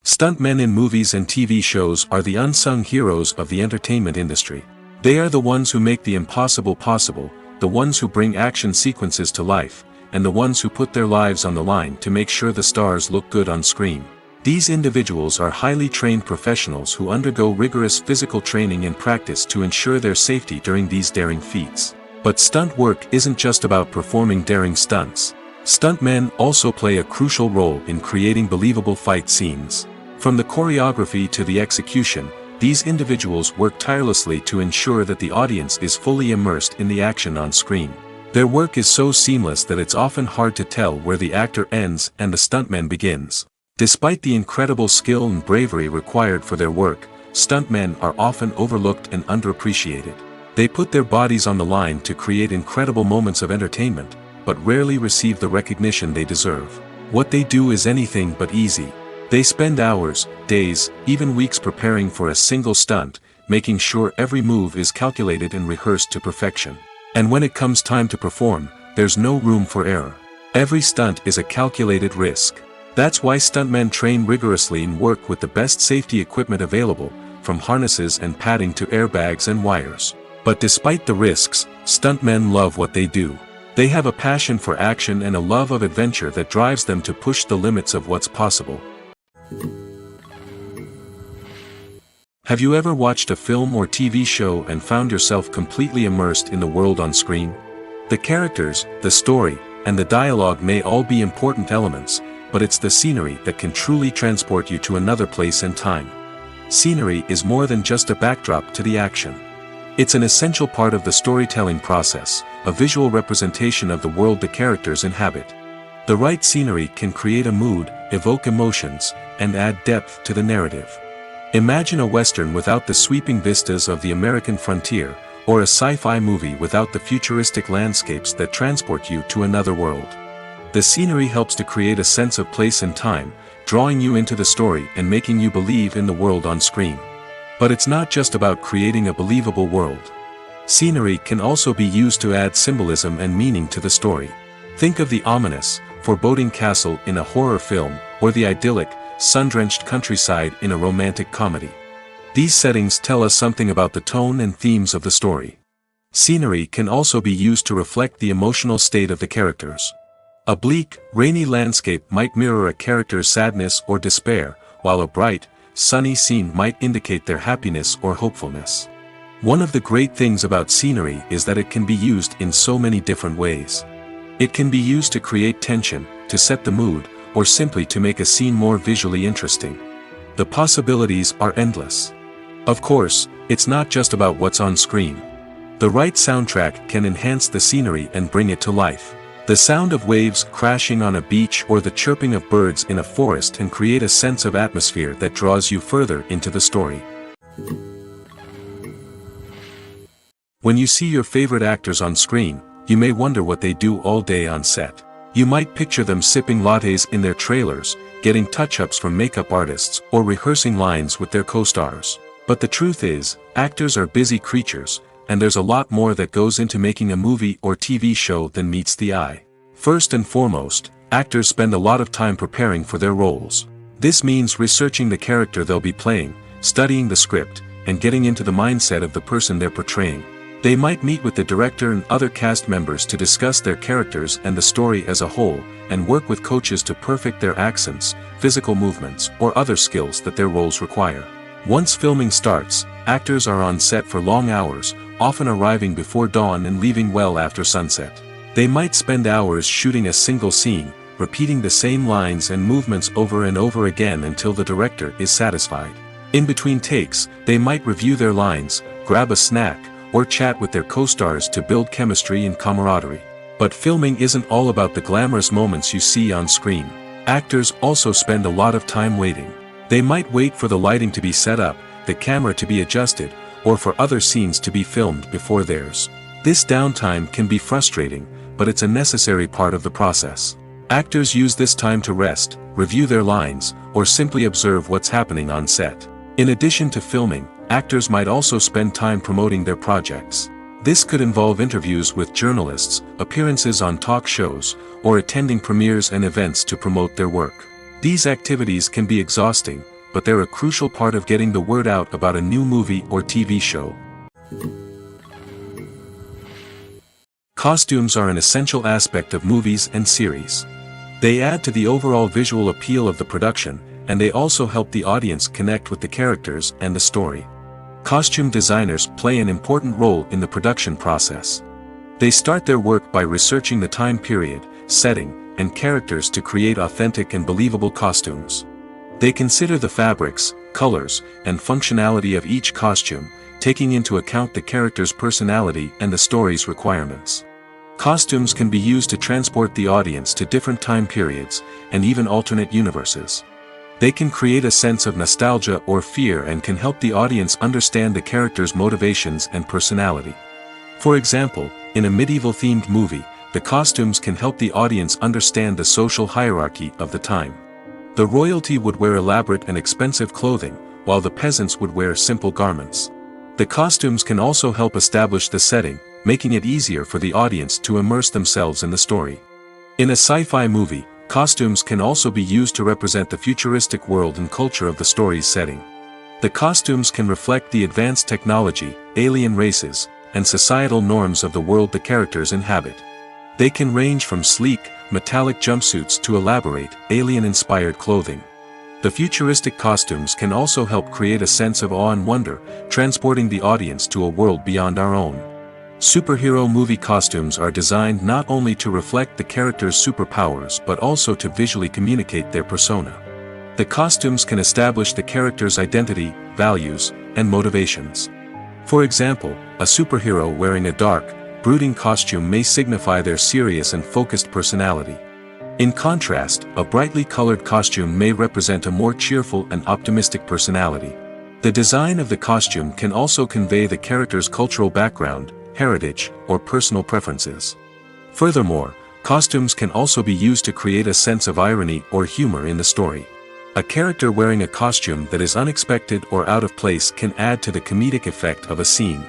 Stuntmen in movies and TV shows are the unsung heroes of the entertainment industry. They are the ones who make the impossible possible, the ones who bring action sequences to life, and the ones who put their lives on the line to make sure the stars look good on screen. These individuals are highly trained professionals who undergo rigorous physical training and practice to ensure their safety during these daring feats. But stunt work isn't just about performing daring stunts. Stuntmen also play a crucial role in creating believable fight scenes. From the choreography to the execution, these individuals work tirelessly to ensure that the audience is fully immersed in the action on screen. Their work is so seamless that it's often hard to tell where the actor ends and the stuntman begins. Despite the incredible skill and bravery required for their work, stuntmen are often overlooked and underappreciated. They put their bodies on the line to create incredible moments of entertainment, but rarely receive the recognition they deserve. What they do is anything but easy. They spend hours, days, even weeks preparing for a single stunt, making sure every move is calculated and rehearsed to perfection. And when it comes time to perform, there's no room for error. Every stunt is a calculated risk. That's why stuntmen train rigorously and work with the best safety equipment available, from harnesses and padding to airbags and wires. But despite the risks, stuntmen love what they do. They have a passion for action and a love of adventure that drives them to push the limits of what's possible. Have you ever watched a film or TV show and found yourself completely immersed in the world on screen? The characters, the story, and the dialogue may all be important elements, but it's the scenery that can truly transport you to another place and time. Scenery is more than just a backdrop to the action. It's an essential part of the storytelling process, a visual representation of the world the characters inhabit. The right scenery can create a mood, evoke emotions, and add depth to the narrative. Imagine a Western without the sweeping vistas of the American frontier, or a sci-fi movie without the futuristic landscapes that transport you to another world. The scenery helps to create a sense of place and time, drawing you into the story and making you believe in the world on screen. But it's not just about creating a believable world. Scenery can also be used to add symbolism and meaning to the story. Think of the ominous, foreboding castle in a horror film, or the idyllic, sun-drenched countryside in a romantic comedy. These settings tell us something about the tone and themes of the story. Scenery can also be used to reflect the emotional state of the characters. A bleak, rainy landscape might mirror a character's sadness or despair, while a bright, sunny scene might indicate their happiness or hopefulness. One of the great things about scenery is that it can be used in so many different ways. It can be used to create tension, to set the mood, or simply to make a scene more visually interesting. The possibilities are endless. Of course, it's not just about what's on screen. The right soundtrack can enhance the scenery and bring it to life. The sound of waves crashing on a beach or the chirping of birds in a forest can create a sense of atmosphere that draws you further into the story. When you see your favorite actors on screen, you may wonder what they do all day on set. You might picture them sipping lattes in their trailers, getting touch-ups from makeup artists, or rehearsing lines with their co-stars. But the truth is, actors are busy creatures, and there's a lot more that goes into making a movie or TV show than meets the eye. First and foremost, actors spend a lot of time preparing for their roles. This means researching the character they'll be playing, studying the script, and getting into the mindset of the person they're portraying. They might meet with the director and other cast members to discuss their characters and the story as a whole, and work with coaches to perfect their accents, physical movements, or other skills that their roles require. Once filming starts, actors are on set for long hours, often arriving before dawn and leaving well after sunset. They might spend hours shooting a single scene, repeating the same lines and movements over and over again until the director is satisfied. In between takes, they might review their lines, grab a snack, or chat with their co-stars to build chemistry and camaraderie. But filming isn't all about the glamorous moments you see on screen. Actors also spend a lot of time waiting. They might wait for the lighting to be set up, the camera to be adjusted, or for other scenes to be filmed before theirs. This downtime can be frustrating, but it's a necessary part of the process. Actors use this time to rest, review their lines, or simply observe what's happening on set. In addition to filming, actors might also spend time promoting their projects. This could involve interviews with journalists, appearances on talk shows, or attending premieres and events to promote their work. These activities can be exhausting, but they're a crucial part of getting the word out about a new movie or TV show. Costumes are an essential aspect of movies and series. They add to the overall visual appeal of the production, and they also help the audience connect with the characters and the story. Costume designers play an important role in the production process. They start their work by researching the time period, setting, and characters to create authentic and believable costumes. They consider the fabrics, colors, and functionality of each costume, taking into account the character's personality and the story's requirements. Costumes can be used to transport the audience to different time periods, and even alternate universes. They can create a sense of nostalgia or fear and can help the audience understand the character's motivations and personality. For example, in a medieval-themed movie, the costumes can help the audience understand the social hierarchy of the time. The royalty would wear elaborate and expensive clothing, while the peasants would wear simple garments. The costumes can also help establish the setting, making it easier for the audience to immerse themselves in the story. In a sci-fi movie, costumes can also be used to represent the futuristic world and culture of the story's setting. The costumes can reflect the advanced technology, alien races, and societal norms of the world the characters inhabit. They can range from sleek, metallic jumpsuits to elaborate, alien-inspired clothing. The futuristic costumes can also help create a sense of awe and wonder, transporting the audience to a world beyond our own. Superhero movie costumes are designed not only to reflect the character's superpowers but also to visually communicate their persona. The costumes can establish the character's identity, values, and motivations. For example, a superhero wearing a dark, brooding costume may signify their serious and focused personality. In contrast, a brightly colored costume may represent a more cheerful and optimistic personality. The design of the costume can also convey the character's cultural background, heritage, or personal preferences. Furthermore, costumes can also be used to create a sense of irony or humor in the story. A character wearing a costume that is unexpected or out of place can add to the comedic effect of a scene.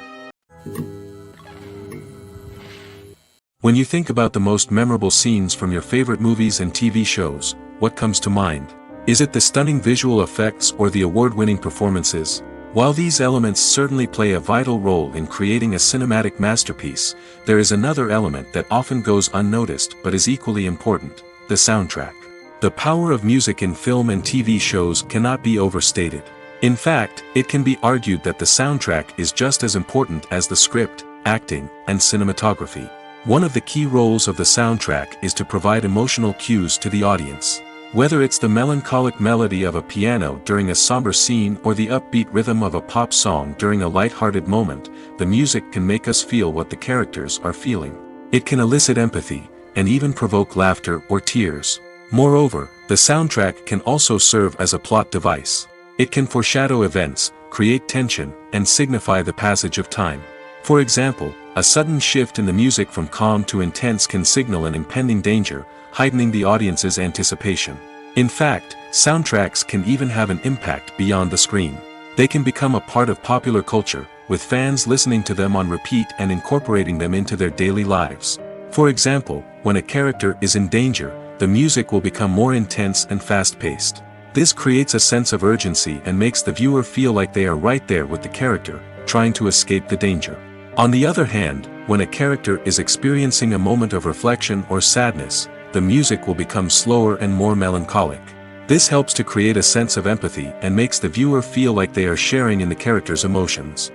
When you think about the most memorable scenes from your favorite movies and TV shows, what comes to mind? Is it the stunning visual effects or the award-winning performances? While these elements certainly play a vital role in creating a cinematic masterpiece, there is another element that often goes unnoticed but is equally important: the soundtrack. The power of music in film and TV shows cannot be overstated. In fact, it can be argued that the soundtrack is just as important as the script, acting, and cinematography. One of the key roles of the soundtrack is to provide emotional cues to the audience. Whether it's the melancholic melody of a piano during a somber scene or the upbeat rhythm of a pop song during a light-hearted moment, the music can make us feel what the characters are feeling. It can elicit empathy, and even provoke laughter or tears. Moreover, the soundtrack can also serve as a plot device. It can foreshadow events, create tension, and signify the passage of time. For example, a sudden shift in the music from calm to intense can signal an impending danger, heightening the audience's anticipation. In fact, soundtracks can even have an impact beyond the screen. They can become a part of popular culture, with fans listening to them on repeat and incorporating them into their daily lives. For example, when a character is in danger, the music will become more intense and fast-paced. This creates a sense of urgency and makes the viewer feel like they are right there with the character, trying to escape the danger. On the other hand, when a character is experiencing a moment of reflection or sadness, the music will become slower and more melancholic. This helps to create a sense of empathy and makes the viewer feel like they are sharing in the character's emotions.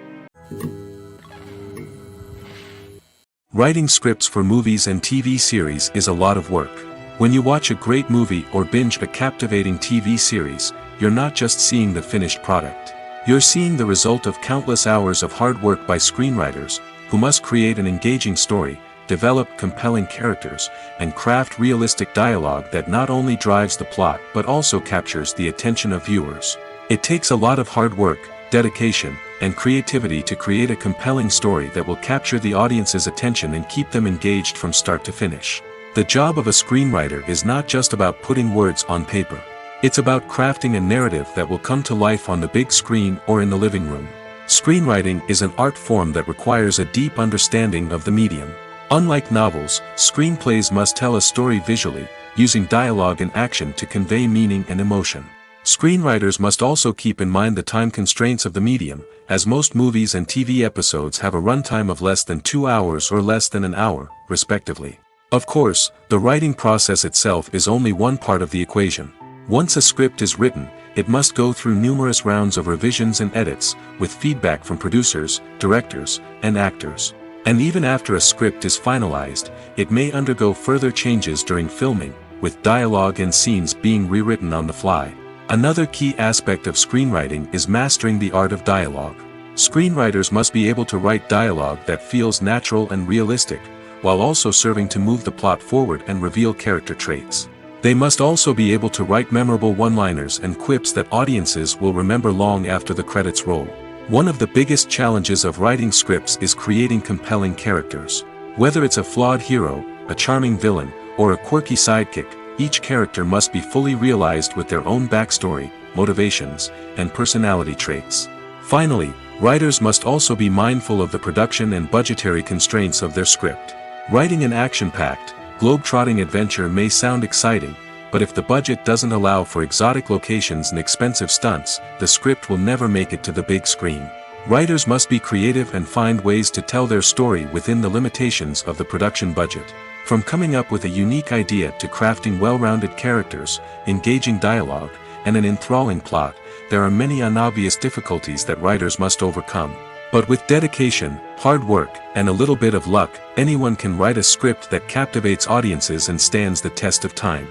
Writing scripts for movies and TV series is a lot of work. When you watch a great movie or binge a captivating TV series, you're not just seeing the finished product. You're seeing the result of countless hours of hard work by screenwriters, who must create an engaging story, develop compelling characters, and craft realistic dialogue that not only drives the plot but also captures the attention of viewers. It takes a lot of hard work, dedication, and creativity to create a compelling story that will capture the audience's attention and keep them engaged from start to finish. The job of a screenwriter is not just about putting words on paper. It's about crafting a narrative that will come to life on the big screen or in the living room. Screenwriting is an art form that requires a deep understanding of the medium. Unlike novels, screenplays must tell a story visually, using dialogue and action to convey meaning and emotion. Screenwriters must also keep in mind the time constraints of the medium, as most movies and TV episodes have a runtime of less than 2 hours or less than an hour, respectively. Of course, the writing process itself is only one part of the equation. Once a script is written, it must go through numerous rounds of revisions and edits, with feedback from producers, directors, and actors. And even after a script is finalized, it may undergo further changes during filming, with dialogue and scenes being rewritten on the fly. Another key aspect of screenwriting is mastering the art of dialogue. Screenwriters must be able to write dialogue that feels natural and realistic, while also serving to move the plot forward and reveal character traits. They must also be able to write memorable one-liners and quips that audiences will remember long after the credits roll. One of the biggest challenges of writing scripts is creating compelling characters. Whether it's a flawed hero, a charming villain, or a quirky sidekick, each character must be fully realized with their own backstory, motivations, and personality traits. Finally, writers must also be mindful of the production and budgetary constraints of their script. Writing an action-packed, globe-trotting adventure may sound exciting, but if the budget doesn't allow for exotic locations and expensive stunts, the script will never make it to the big screen. Writers must be creative and find ways to tell their story within the limitations of the production budget. From coming up with a unique idea to crafting well-rounded characters, engaging dialogue, and an enthralling plot, there are many unobvious difficulties that writers must overcome. But with dedication, hard work, and a little bit of luck, anyone can write a script that captivates audiences and stands the test of time.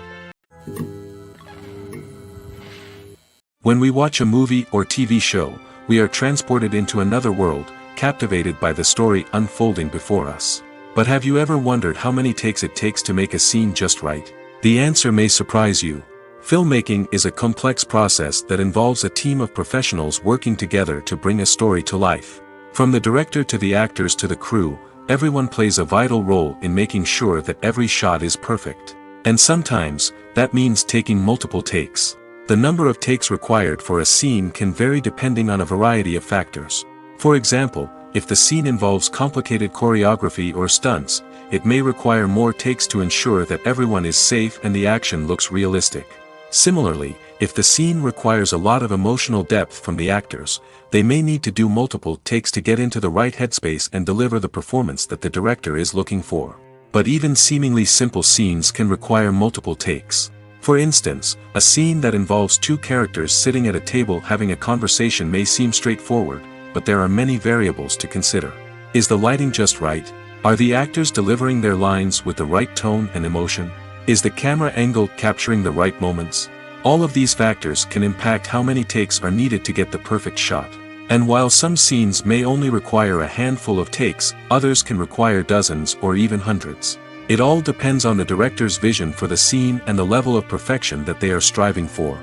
When we watch a movie or TV show, we are transported into another world, captivated by the story unfolding before us. But have you ever wondered how many takes it takes to make a scene just right? The answer may surprise you. Filmmaking is a complex process that involves a team of professionals working together to bring a story to life. From the director to the actors to the crew, everyone plays a vital role in making sure that every shot is perfect. And sometimes, that means taking multiple takes. The number of takes required for a scene can vary depending on a variety of factors. For example, if the scene involves complicated choreography or stunts, it may require more takes to ensure that everyone is safe and the action looks realistic. Similarly, if the scene requires a lot of emotional depth from the actors, they may need to do multiple takes to get into the right headspace and deliver the performance that the director is looking for. But even seemingly simple scenes can require multiple takes. For instance, a scene that involves two characters sitting at a table having a conversation may seem straightforward, but there are many variables to consider. Is the lighting just right? Are the actors delivering their lines with the right tone and emotion? Is the camera angle capturing the right moments? All of these factors can impact how many takes are needed to get the perfect shot. And while some scenes may only require a handful of takes, others can require dozens or even hundreds. It all depends on the director's vision for the scene and the level of perfection that they are striving for.